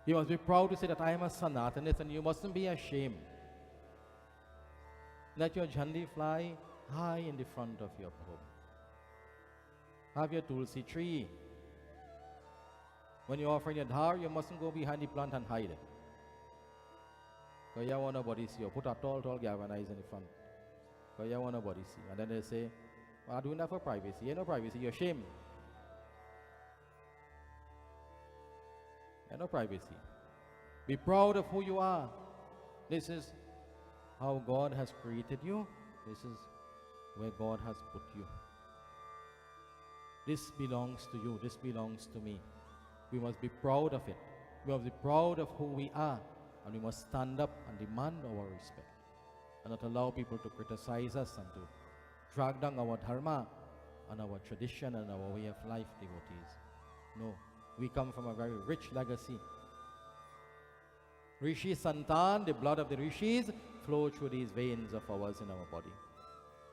You must be proud to say that I am a Sanatanist, and you mustn't be ashamed. Let your jhandi fly high in the front of your home. Have your tulsi tree. When you're offering your dhar, you mustn't go behind the plant and hide it. Because you want nobody see you. Put a tall galvanized in the front. Because you want nobody see. And then they say, well, I'm doing that for privacy. You no privacy, you're ashamed. You no privacy. Be proud of who you are. This is how God has created you. This is where God has put you. This belongs to you. This belongs to me. We must be proud of it. We must be proud of who we are. And we must stand up and demand our respect. And not allow people to criticize us and to drag down our dharma and our tradition and our way of life, devotees. No. We come from a very rich legacy. Rishi Santan, the blood of the rishis, flow through these veins of ours in our body.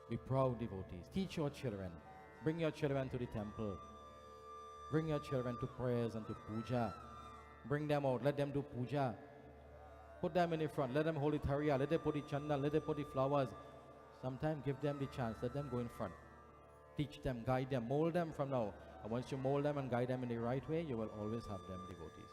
Be proud, devotees. Teach your children. Bring your children to the temple. Bring your children to prayers and to puja. Bring them out. Let them do puja. Put them in the front. Let them hold the thariya. Let them put the chanda. Let them put the flowers. Sometimes give them the chance. Let them go in front. Teach them, guide them, mold them from now. And once you mold them and guide them in the right way, you will always have them, devotees.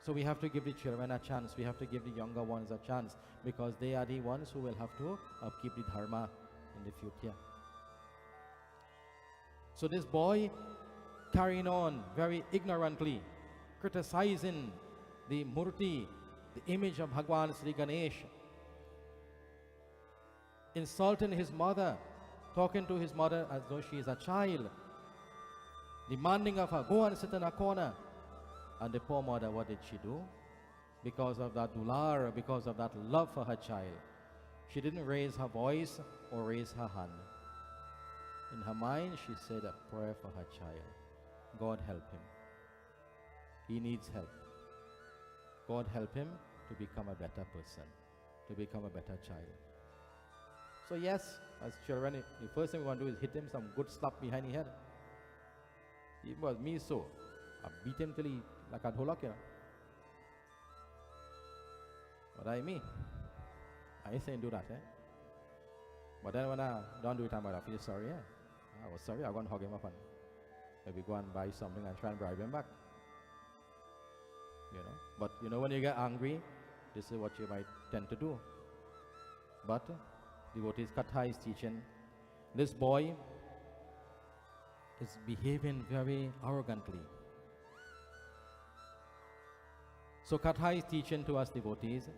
So we have to give the children a chance. We have to give the younger ones a chance, because they are the ones who will have to upkeep the dharma in the future. So this boy carrying on very ignorantly, criticizing the murti, the image of Bhagwan Sri Ganesh, insulting his mother, talking to his mother as though she is a child, demanding of her, go and sit in a corner. And the poor mother, what did she do? Because of that dular, because of that love for her child, she didn't raise her voice or raise her hand. In her mind, she said a prayer for her child. God help him. He needs help. God help him to become a better person, to become a better child. So yes, as children, the first thing we want to do is hit him some good slap behind the head. It was me so. I beat him till he like a dholak, you know. What I mean? I ain't saying do that, eh? But then when I don't do it, I feel sorry, eh? I was sorry, I'm going to hug him up and maybe go and buy something and try and bribe him back. You know? But you know, when you get angry, this is what you might tend to do. But devotees Katha is teaching, this boy is behaving very arrogantly. So Katha is teaching to us, devotees.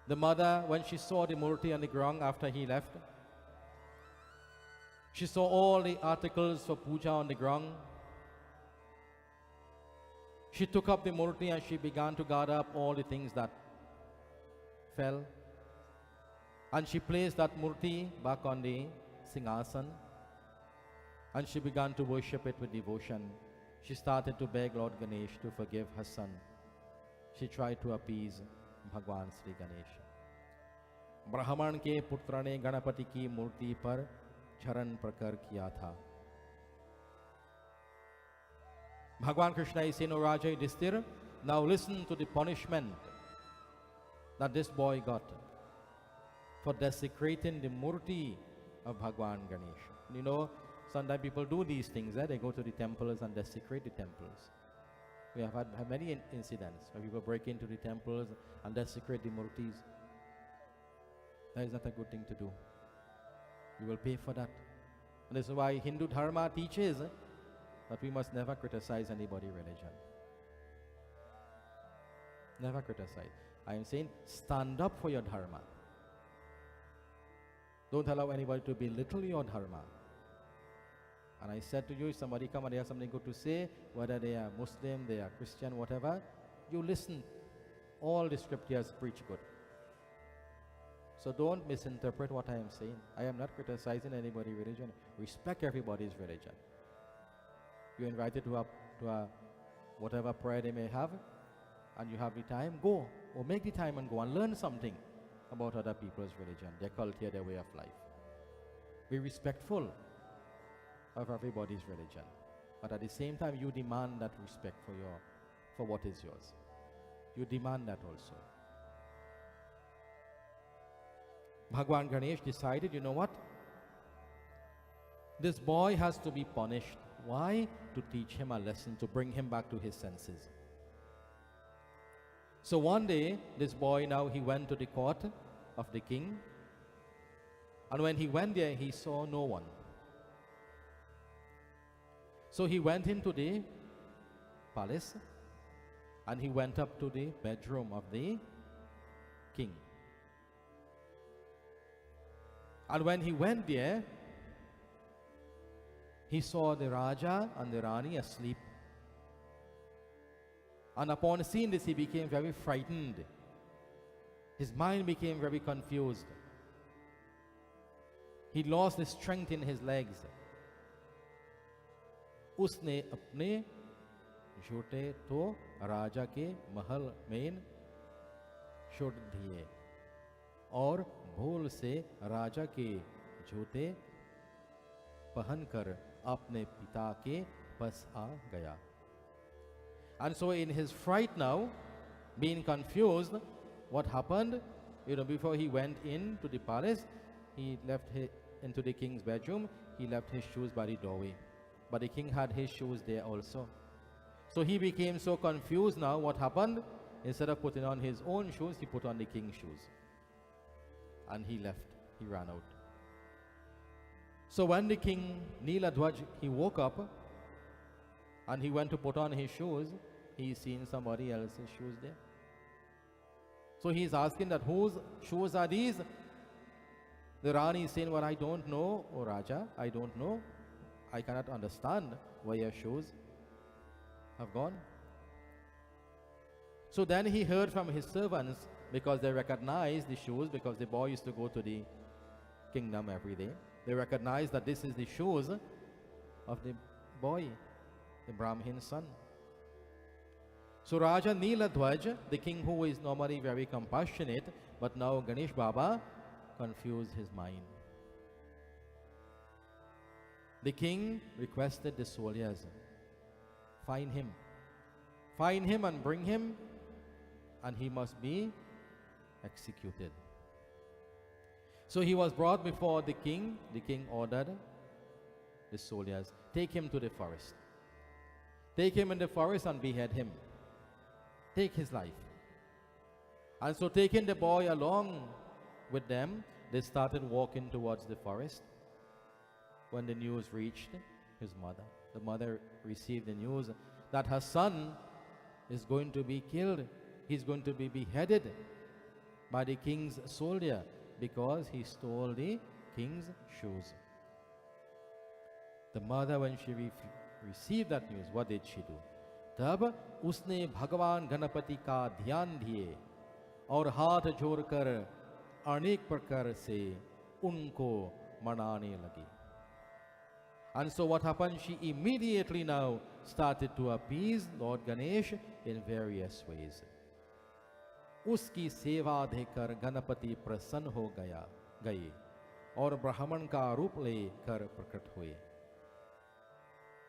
The mother, when she saw the murti on the ground after he left, she saw all the articles for puja on the ground. She took up the murti and she began to gather up all the things that fell. And she placed that murti back on the singhasan. And she began to worship it with devotion. She started to beg Lord Ganesh to forgive her son. She tried to appease Bhagwan Sri Ganesh. ब्राह्मण के पुत्र ने गणपति की मूर्ति पर चरण प्रकर किया था. Bhagwan Krishna is saying, O Raja Yudhishthira, now listen to the punishment that this boy got for desecrating the murti of Bhagwan Ganesh. You know, sometimes people do these things, they go to the temples and desecrate the temples. We have had many incidents where people break into the temples and desecrate the murtis. That is not a good thing to do. You will pay for that. And this is why Hindu Dharma teaches that we must never criticize anybody's religion. Never criticize. I am saying stand up for your Dharma. Don't allow anybody to belittle your Dharma. And I said to you, if somebody come and they have something good to say, whether they are Muslim, they are Christian, whatever, you listen. All the scriptures preach good. So don't misinterpret what I am saying. I am not criticizing anybody's religion. Respect everybody's religion. You're invited to a whatever prayer they may have, and you have the time, go. Or make the time and go and learn something about other people's religion, their culture, their way of life. Be respectful of everybody's religion. But at the same time, you demand that respect for what is yours. You demand that also. Bhagwan Ganesh decided, you know what? This boy has to be punished. Why? To teach him a lesson, to bring him back to his senses. So one day, this boy now, he went to the court of the king. And when he went there, he saw no one. So he went into the palace and he went up to the bedroom of the king. And when he went there, he saw the Raja and the Rani asleep. And upon seeing this, he became very frightened. His mind became very confused. He lost the strength in his legs. उसने अपने झूठे तो राजा के महल में छोड़ दिए और भूल से राजा के जूते पहनकर अपने पिता के पास आ गया. And so in his fright now, being confused, what happened? Before he went into the palace, he left into the king's bedroom, he left his shoes by the doorway. But the king had his shoes there also. So he became so confused now. What happened? Instead of putting on his own shoes, he put on the king's shoes. And he left. He ran out. So when the king Neeladhwaj, he woke up and he went to put on his shoes, he seen somebody else's shoes there. So he's asking that whose shoes are these? The Rani is saying, well, I don't know, O Raja, I don't know. I cannot understand where your shoes have gone. So then he heard from his servants, because they recognized the shoes, because the boy used to go to the kingdom every day. They recognized that this is the shoes of the boy, the Brahmin's son. So Raja Neeladhwaj, the king who is normally very compassionate, but now Ganesh Baba confused his mind. The king requested the soldiers, find him and bring him, and he must be executed. So he was brought before the king. The king ordered the soldiers, take him to the forest. Take him in the forest and behead him. Take his life. And so taking the boy along with them, they started walking towards the forest. When the news reached his mother, the mother received the news that her son is going to be killed. He's going to be beheaded by the king's soldier because he stole the king's shoes. The mother, when she received that news, what did she do? तब उसने भगवान गणपति का ध्यान दिए और हाथ जोड़कर अनेक प्रकार से उनको मनाने लगी. And so what happened? She immediately now started to appease Lord Ganesh in various ways. उसकी सेवा देकर गणपति प्रसन्न हो गए और ब्राह्मण का रूप लेकर प्रकट हुए.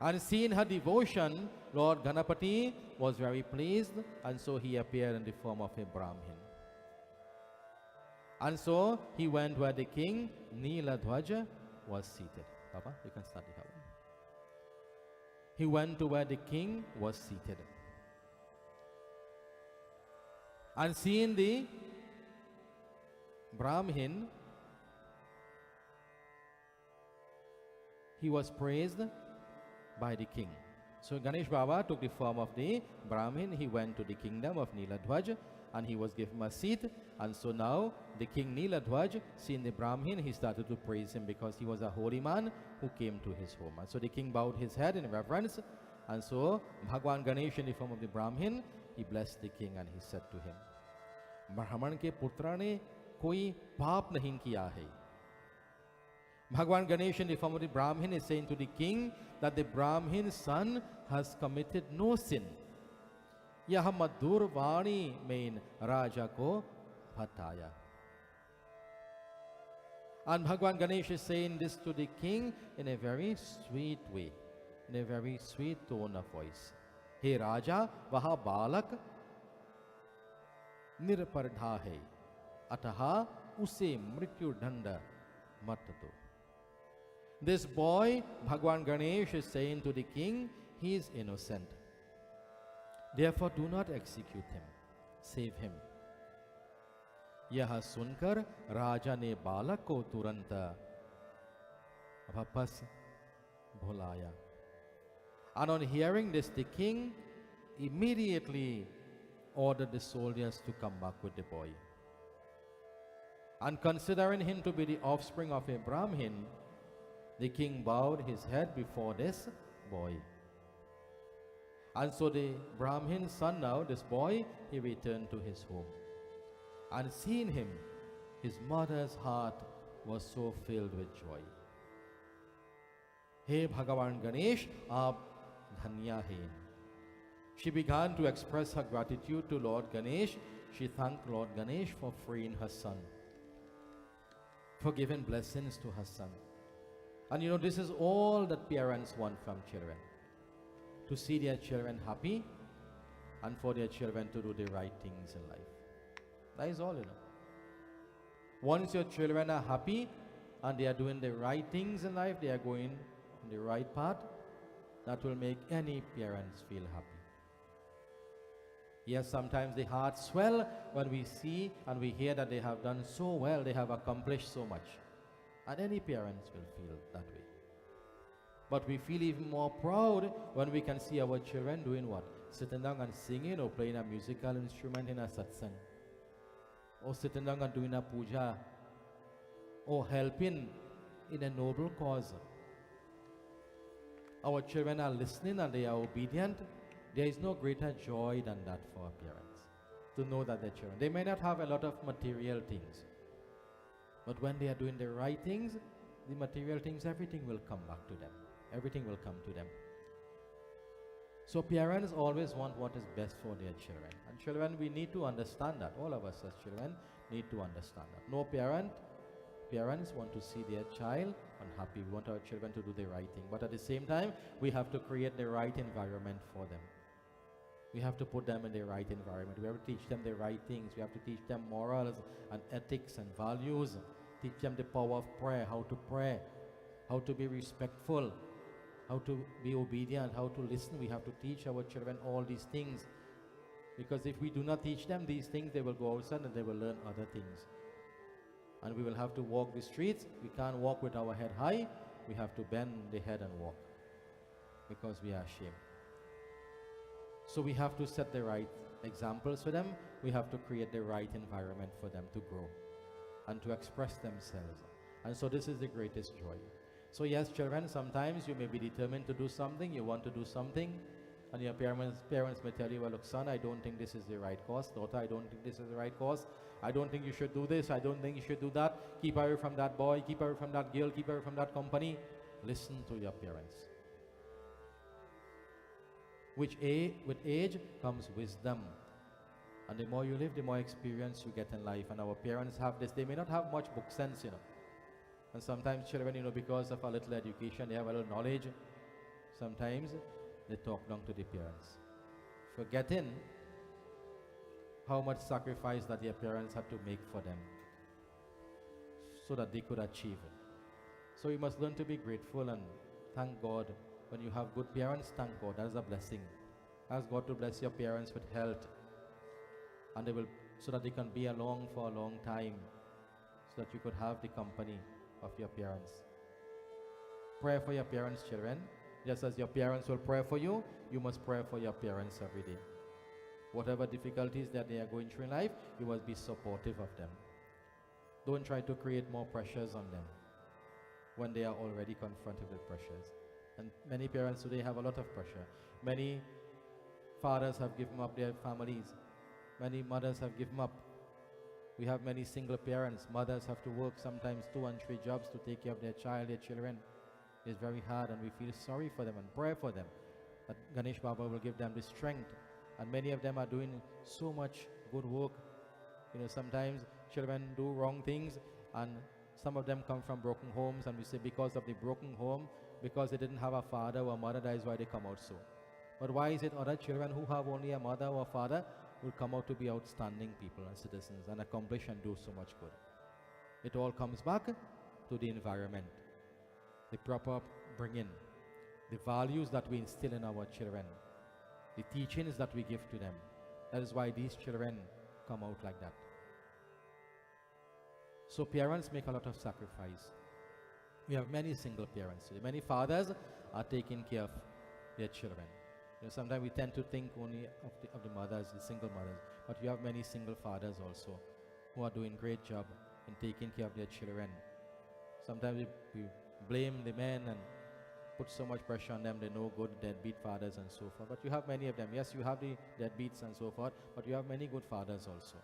And seeing her devotion, Lord Ganapati was very pleased, and so he appeared in the form of a Brahmin. And so he went where the king Neeladhwaj was seated. Papa, you can start the house. He went to where the king was seated. And seeing the Brahmin, he was praised by the king. So Ganesh Baba took the form of the Brahmin. He went to the kingdom of Neeladhwaj and he was given a seat. And so now the king Neeladhwaj, seeing the Brahmin, he started to praise him because he was a holy man who came to his home. And so the king bowed his head in reverence. And so Bhagwan Ganesh, in the form of the Brahmin, he blessed the king and he said to him, ब्राह्मण के पुत्र ने कोई पाप नहीं किया है. Bhagwan Ganesh in the form of the Brahmin is saying to the king that the Brahmin's son has committed no sin. यह मधुर वाणी में इन राजा को बताया. And Bhagwan Ganesh is saying this to the king in a very sweet way, in a very sweet tone of voice. हे राजा, वह बालक निरपराध है, अतः उसे मृत्यु दंड मत दो. This boy, Bhagwan Ganesh is saying to the king, he is innocent. Therefore do not execute him, save him. यह सुनकर राजा ने बालक को तुरंत वापस बुलाया. And on hearing this, the king immediately ordered the soldiers to come back with the boy. And considering him to be the offspring of a Brahmin, the king bowed his head before this boy. And so the Brahmin's son now, this boy, he returned to his home. And seeing him, his mother's heart was so filled with joy. Hey Bhagavan Ganesh, aap dhanya hai. She began to express her gratitude to Lord Ganesh. She thanked Lord Ganesh for freeing her son, for giving blessings to her son. And you know, this is all that parents want from children. To see their children happy and for their children to do the right things in life. That is all, you know. Once your children are happy and they are doing the right things in life, they are going on the right path, that will make any parents feel happy. Yes, sometimes the heart swell when we see and we hear that they have done so well, they have accomplished so much. And any parents will feel that way. But we feel even more proud when we can see our children doing what? Sitting down and singing or playing a musical instrument in a satsang. Or sitting down and doing a puja. Or helping in a noble cause. Our children are listening and they are obedient. There is no greater joy than that for our parents. To know that their children, they may not have a lot of material things. But when they are doing the right things, the material things, everything will come back to them. Everything will come to them. So parents always want what is best for their children. And children, we need to understand that. All of us as children need to understand that. No parents want to see their child unhappy. We want our children to do the right thing. But at the same time, we have to create the right environment for them. We have to put them in the right environment. We have to teach them the right things. We have to teach them morals and ethics and values. Teach them the power of prayer, how to be respectful, how to be obedient, how to listen. We have to teach our children all these things. Because if we do not teach them these things, they will go outside and they will learn other things. And we will have to walk the streets. We can't walk with our head high. We have to bend the head and walk because we are ashamed. So we have to set the right examples for them. We have to create the right environment for them to grow and to express themselves. And so this is the greatest joy. So yes, children, sometimes you may be determined to do something, you want to do something, and your parents may tell you, well, look, son, I don't think this is the right course. Daughter, I don't think this is the right course. I don't think you should do this. I don't think you should do that. Keep away from that boy. Keep away from that girl. Keep away from that company. Listen to your parents. With age comes wisdom. And the more you live, the more experience you get in life. And our parents have this. They may not have much book sense, you know. And sometimes children, you know, because of a little education, they have a little knowledge. Sometimes they talk down to the parents, forgetting how much sacrifice that their parents had to make for them so that they could achieve it. So you must learn to be grateful and thank God. When you have good parents, thank God. That is a blessing. Ask God to bless your parents with health, and they will, so that they can be along for a long time, so that you could have the company of your parents. Pray for your parents, children. Just as your parents will pray for you, you must pray for your parents every day. Whatever difficulties that they are going through in life, you must be supportive of them. Don't try to create more pressures on them when they are already confronted with pressures. And many parents today have a lot of pressure. Many fathers have given up their families. Many mothers have given up. We have many single parents. Mothers have to work sometimes 2 and 3 jobs to take care of their child, their children. It's very hard, and we feel sorry for them and pray for them, that Ganesh Baba will give them the strength. And many of them are doing so much good work. You know, sometimes children do wrong things, and some of them come from broken homes, and we say because of the broken home, because they didn't have a father or a mother, that is why they come out so. But why is it other children who have only a mother or a father will come out to be outstanding people and citizens and accomplish and do so much good? It all comes back to the environment, the proper bringing, the values that we instill in our children, the teachings that we give to them. That is why these children come out like that. So parents make a lot of sacrifice. We have many single parents today. Many fathers are taking care of their children. You know, sometimes we tend to think only of the mothers, the single mothers, but you have many single fathers also who are doing great job in taking care of their children. Sometimes we blame the men and put so much pressure on them, they're no good, deadbeat fathers and so forth. But you have many of them. Yes, you have the deadbeats and so forth, but you have many good fathers also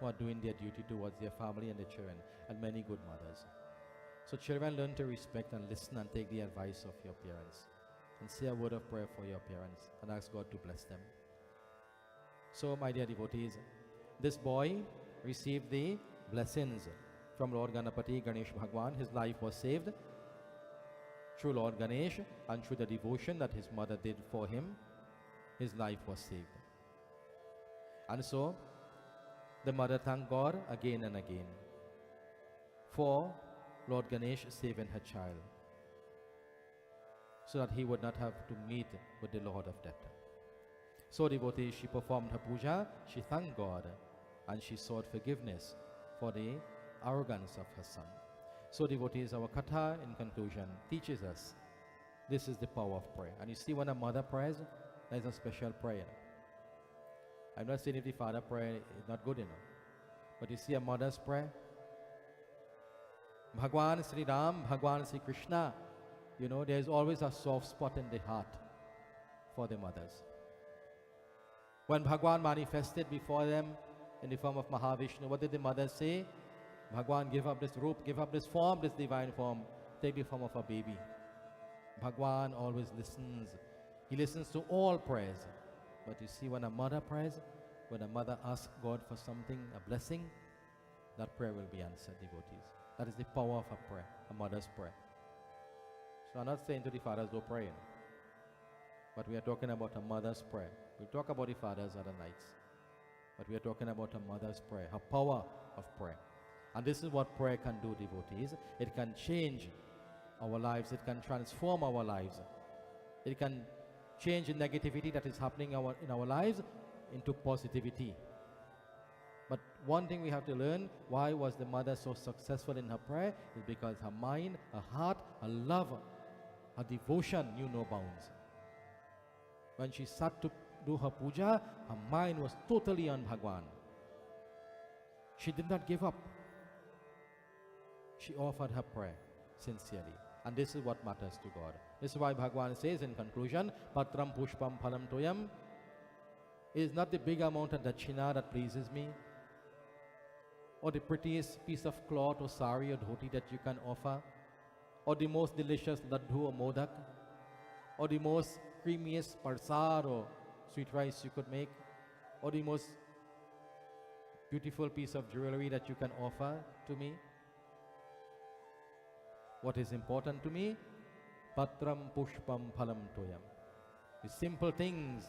who are doing their duty towards their family and their children, and many good mothers. So children, learn to respect and listen and take the advice of your parents, and say a word of prayer for your parents and ask God to bless them. So my dear devotees, this boy received the blessings from Lord Ganapati, Ganesh Bhagwan. His life was saved through Lord Ganesh, and through the devotion that his mother did for him, his life was saved. And so the mother thanked God again and again for Lord Ganesh saving her child, so that he would not have to meet with the Lord of Death. So devotees, she performed her puja, she thanked God, and she sought forgiveness for the arrogance of her son. So devotees, our katha in conclusion teaches us this is the power of prayer. And you see, when a mother prays, there is a special prayer. I'm not saying if the father prayer is not good enough, but you see a mother's prayer, Bhagwan Sri Ram, Bhagwan Sri Krishna, you know, there is always a soft spot in the heart for the mothers. When Bhagwan manifested before them in the form of Mahavishnu, what did the mothers say? Bhagwan, give up this rope, give up this form, this divine form, take the form of a baby. Bhagwan always listens. He listens to all prayers. But you see, when a mother prays, when a mother asks God for something, a blessing, that prayer will be answered, devotees. That is the power of a prayer, a mother's prayer. So I'm not saying to the fathers, don't pray, but we are talking about a mother's prayer. We'll talk about the fathers other nights, but we are talking about a mother's prayer, her power of prayer. And this is what prayer can do, devotees. It can change our lives. It can transform our lives. It can change the negativity that is happening in our lives into positivity. But one thing we have to learn, why was the mother so successful in her prayer, is because her mind, her heart, her love, her devotion knew no bounds. When she sat to do her puja, her mind was totally on Bhagwan. She did not give up. She offered her prayer sincerely. And this is what matters to God. This is why Bhagwan says in conclusion, Patram Pushpam Phalam Toyam. It is not the big amount of dachina that pleases me, or the prettiest piece of cloth or sari or dhoti that you can offer, or the most delicious laddu or modak, or the most creamiest parsad or sweet rice you could make, or the most beautiful piece of jewelry that you can offer to me. What is important to me? Patram Pushpam Phalam Toyam. The simple things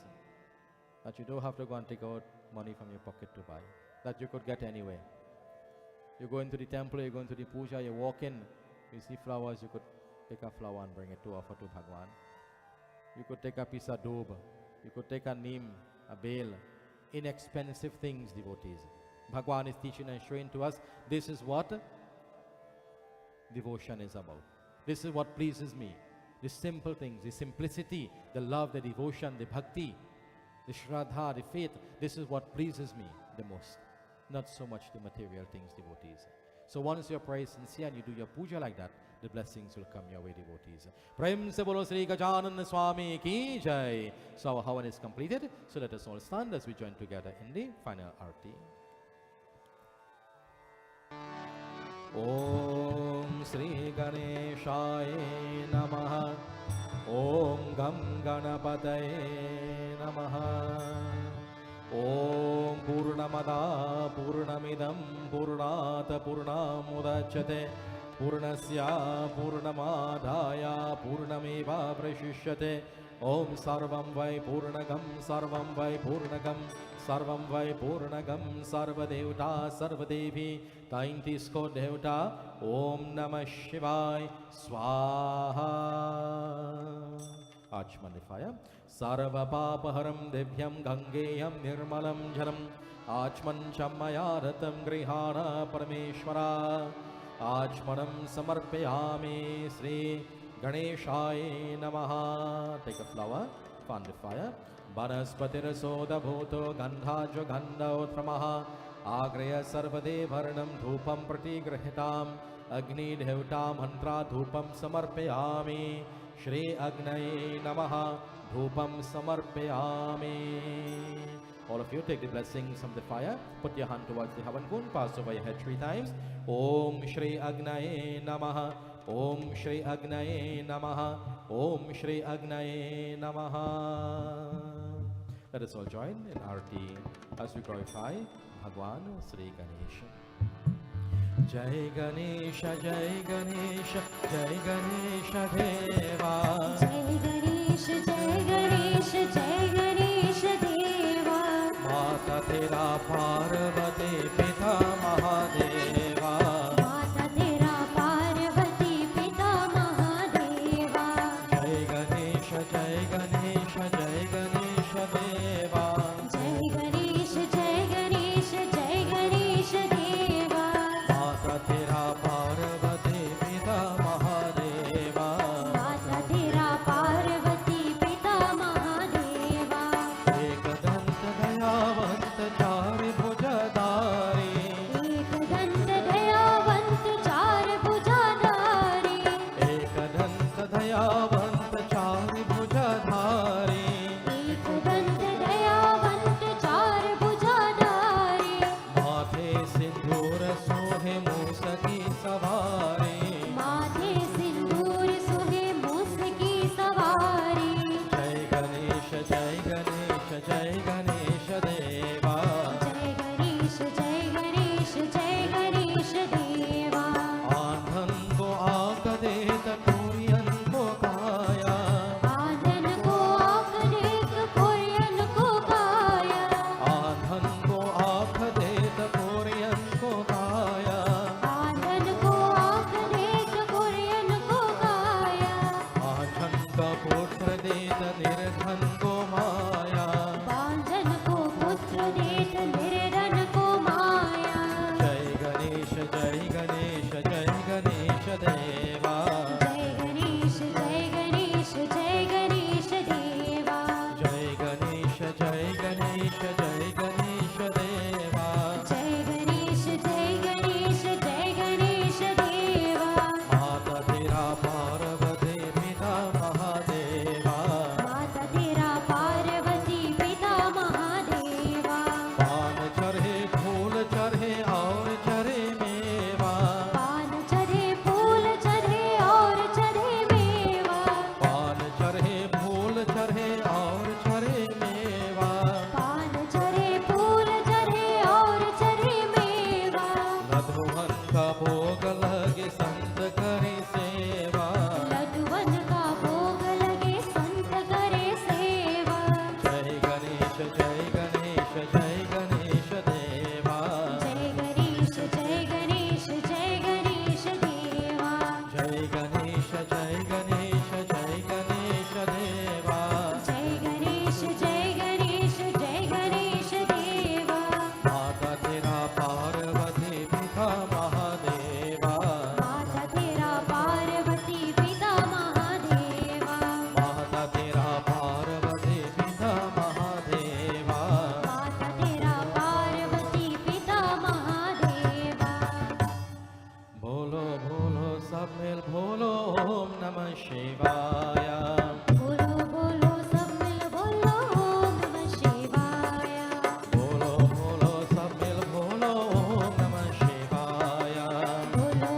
that you don't have to go and take out money from your pocket to buy, that you could get anyway. You go into the temple, you go into the puja, you walk in, you see flowers, you could take a flower and bring it to offer to Bhagwan. You could take a piece of doob, you could take a neem, a bale, inexpensive things, devotees. Bhagwan is teaching and showing to us, this is what devotion is about. This is what pleases me. The simple things, the simplicity, the love, the devotion, the bhakti, the shraddha, the faith. This is what pleases me the most. Not so much the material things, devotees. So once your prayer is sincere and you do your puja like that, the blessings will come your way, devotees. Prem se bolo Sri Gajananda Swami ki jai. So our havan is completed. So let us all stand as we join together in the final arti. ॐ श्रीगणेशाय नमः। ॐ गं गणपतये नमः। ॐ पूर्णमदा पूर्णमिदं पूर्णात् पूर्णमुदच्यते पूर्णस्य पूर्णमादाय पूर्णमेवावशिष्यते। ॐ सर्वं वै पूर्णगं सर्वं वै पूर्णगं सर्वं वै पूर्णगं सर्वदेवता सर्वदेवी तैंतीसको देवता। ॐ नमः शिवाय स्वाहा। आचमन fire. सर्वपापहरं दिव्यं गंगेयं निर्मलं जलम् आचमन चमयारतं गृहाण परमेश्वरा। आचमनं समर्पयामि श्री गणेशाय नमः। Take a flower, fan the fire. वनस्पतिरसोदभूतो गन्धाज्वगन्धोत्तमः आग्रय सर्वदेवर्णं धूपं प्रतिगृहीताम् अग्निदेवता मन्त्रा धूपं समर्पयामि। श्री अग्नये नमः धूपं समर्पयामि। All of you take the blessings from the fire. Put your hand towards the heaven cone. Pass over your head 3 times. Om Shri Agnaye Namaha. Om Shri Agnaye Namaha. Om Shri Agnaye Namaha. Let us all join in Arti as we glorify Bhagwan Sri Ganesh. Jai Ganesha, Jai Ganesha, Jai Ganesha Deva. जय गणेश जय गणेश जय गणेश देवा। माता तेरा पार्वती पिता महादेवा। माता तेरा पार्वती पिता महादेवा। जय गणेश जय गणेश जय गणेश देवा। जय गणेश जय गणेश जय गणेश देवा। माता तेरा पार्वती पिता महादेवा। माता तेरा पार्वती पिता महादेवा। एक दंत दयावंत चार भुजधारी। एक दंत दयावंत चार भुजाधारी। एक दंत दयावंत चार भुजधारी। एक दंत दयावंत चार भुजाधारी। माथे सिंदूर सोहे मूस की सवारी। माथे सिंदूर सुहे मूस की सवारी। जय गणेश जय गणेश जय गणेश देवा। जय गणेश जय गणेश जय गणेश देवा। आंधन को आंख देत कुरियन को काया। आंधन को आँख देख कुरियन को काया। आंधन को आंख देत कुरियन को काया। आंधन को आँख देख कुरियन को काया। आंधन का पुत्र देत निर्धन को माया। बांझन को पुत्र देत निर्धन को माया। जय गणेश जय गणेश जय गणेश देवा। जय गणेश जय गणेश जय गणेश देवा। जय गणेश जय गणेश जय गणेश देवा। जय गणेश जय गणेश जय गणेश देवा। माता तेरा पार्वती पिता महादेवा। माता तेरा पार्वती पिता महादेवा। पान चढ़े फूल चढ़े और चढ़े मेवा। पान चढ़े फूल चढ़े और चढ़े मेवा। पान चढ़े फूल चढ़े और चढ़े मेवा। पान चढ़े फूल चढ़े और चढ़े मेवा। लधुवन का भोग लगे संत करे सेवा। लधुवन का भोग लगे संत करे सेवा। जय गणेश जय गणेश जय गणेश देवा। जय गणेश जय गणेश जय गणेश देवा। जय गणेश जय गणेश जय गणेश देवा। जय गणेश जय गणेश जय गणेश देवा। माता तेरा पार्वती पिता महादेवा। माता तेरा पार्वती पिता महादेवा। माता तेरा पार्वती पिता महादेवा। माता तेरा पार्वती पिता महादेवा। बोलो बोलो सब मिल बोलो ओम नमः शिवाय। बोलो बोलो सब मिल बोलो ओम नमः शिवाय। बोलो बोलो सब मिल बोलो ओम नमः शिवाय। बोलो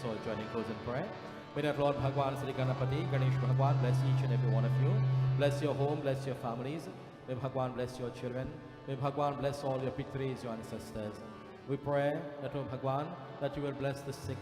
let's all join in closing prayer. May that Lord Bhagwan Sri Ganapati, Ganesh Bhagwan, bless each and every one of you. Bless your home, bless your families. May Bhagwan bless your children. May Bhagwan bless all your Pithris, your ancestors. We pray that, O Bhagwan, that you will bless the sick,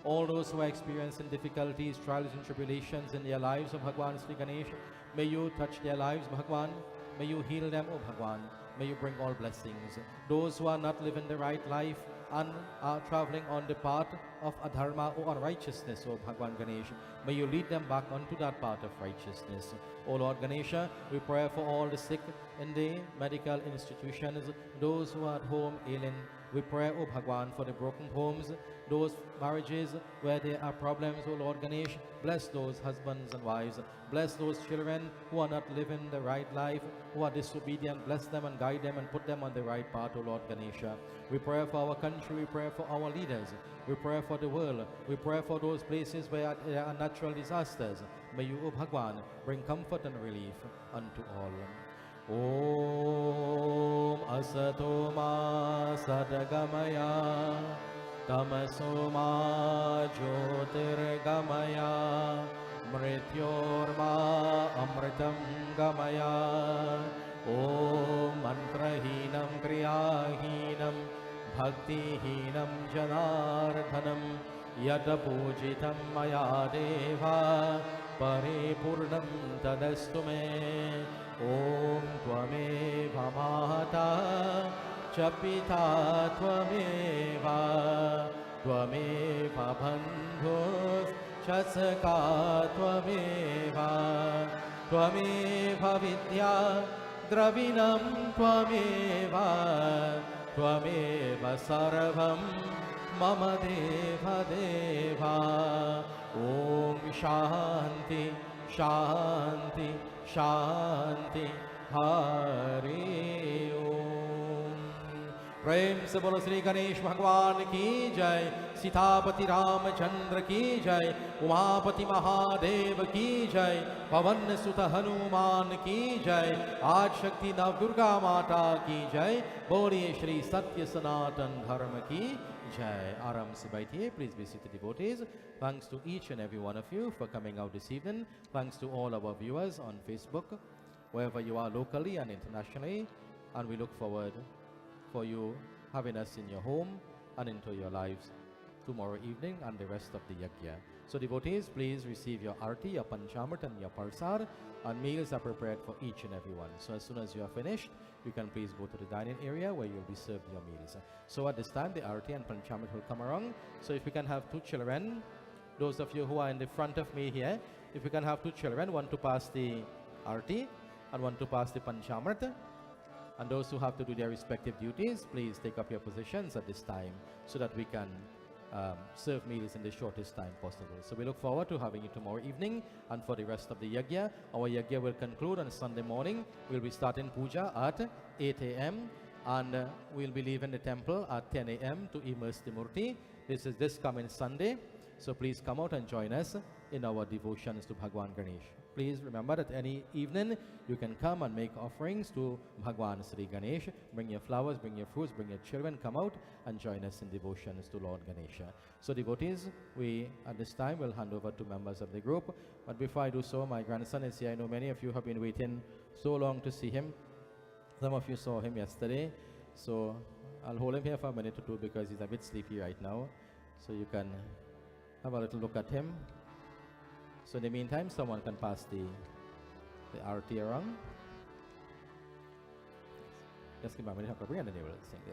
all those who are experiencing difficulties, trials and tribulations in their lives, O Bhagwan Sri Ganesh. May you touch their lives, Bhagwan. May you heal them, O Bhagwan. May you bring all blessings. Those who are not living the right life and are traveling on the path of adharma or unrighteousness, O Bhagwan Ganesh, may you lead them back onto that path of righteousness. O Lord Ganesha, we pray for all the sick in the medical institutions, those who are at home ailing. We pray, O Bhagwan, for the broken homes, those marriages where there are problems, O Lord Ganesh. Bless those husbands and wives. Bless those children who are not living the right life, who are disobedient. Bless them and guide them and put them on the right path, O Lord Ganesha. We pray for our country. We pray for our leaders. We pray for the world. We pray for those places where there are natural disasters. May you, O Bhagwan, bring comfort and relief unto all. Om Asato Ma Sadagamaya Tamaso Ma Jyotirgamaya Mrityorma Amritam Gamaya Om Mantrahinam Kriyahinam Bhaktihinam Janardhanam Yada Pujitam Maya Deva Paripurnam Tadastu Me Om Tvameva Mata Chapita Tvameva Tvameva Bandhus Chasaka Tvameva Tvameva Vidya Dravinam Tvameva Tvameva Sarvam Mama Deva Deva Om Shanti Shanti Shanti Hari Om. प्रेम से बोलो श्री गणेश भगवान की जय, सीतापति रामचंद्र की जय, उमापति महादेव की जय, पवन सुत हनुमान की जय, आज शक्ति नव दुर्गा माता की जय, बोलिए श्री सत्य सनातन धर्म की जय. आराम से बैठिए. Please be seated, devotees. Thanks to each and every one of you for coming out this evening. Thanks to all our viewers on Facebook, wherever you are locally and internationally. And we look forward for you having us in your home and into your lives tomorrow evening and the rest of the Yagya. So devotees, please receive your arti, your panchamrit and your parsar, and meals are prepared for each and every one. So as soon as you are finished, you can please go to the dining area where you'll be served your meals. So at this time, the arti and panchamrit will come around. So if we can have two children, those of you who are in the front of me here, if we can have two children, one to pass the arti and one to pass the panchamrit. And those who have to do their respective duties, please take up your positions at this time so that we can serve meals in the shortest time possible. So we look forward to having you tomorrow evening and for the rest of the Yagya. Our Yagya will conclude on Sunday morning. We'll be starting puja at 8 a.m. and we'll be leaving the temple at 10 a.m. to immerse the Murti. This is this coming Sunday. So please come out and join us in our devotions to Bhagwan Ganesh. Please remember that any evening you can come and make offerings to Bhagwan Sri Ganesh. Bring your flowers, bring your fruits, bring your children. Come out and join us in devotions to Lord Ganesha. So devotees, we at this time will hand over to members of the group. But before I do so, my grandson is here. I know many of you have been waiting so long to see him. Some of you saw him yesterday. So I'll hold him here for a minute or two because he's a bit sleepy right now. So you can have a little look at him. So in the meantime, someone can pass the arti around. Just give me a minute, and then they will sing this.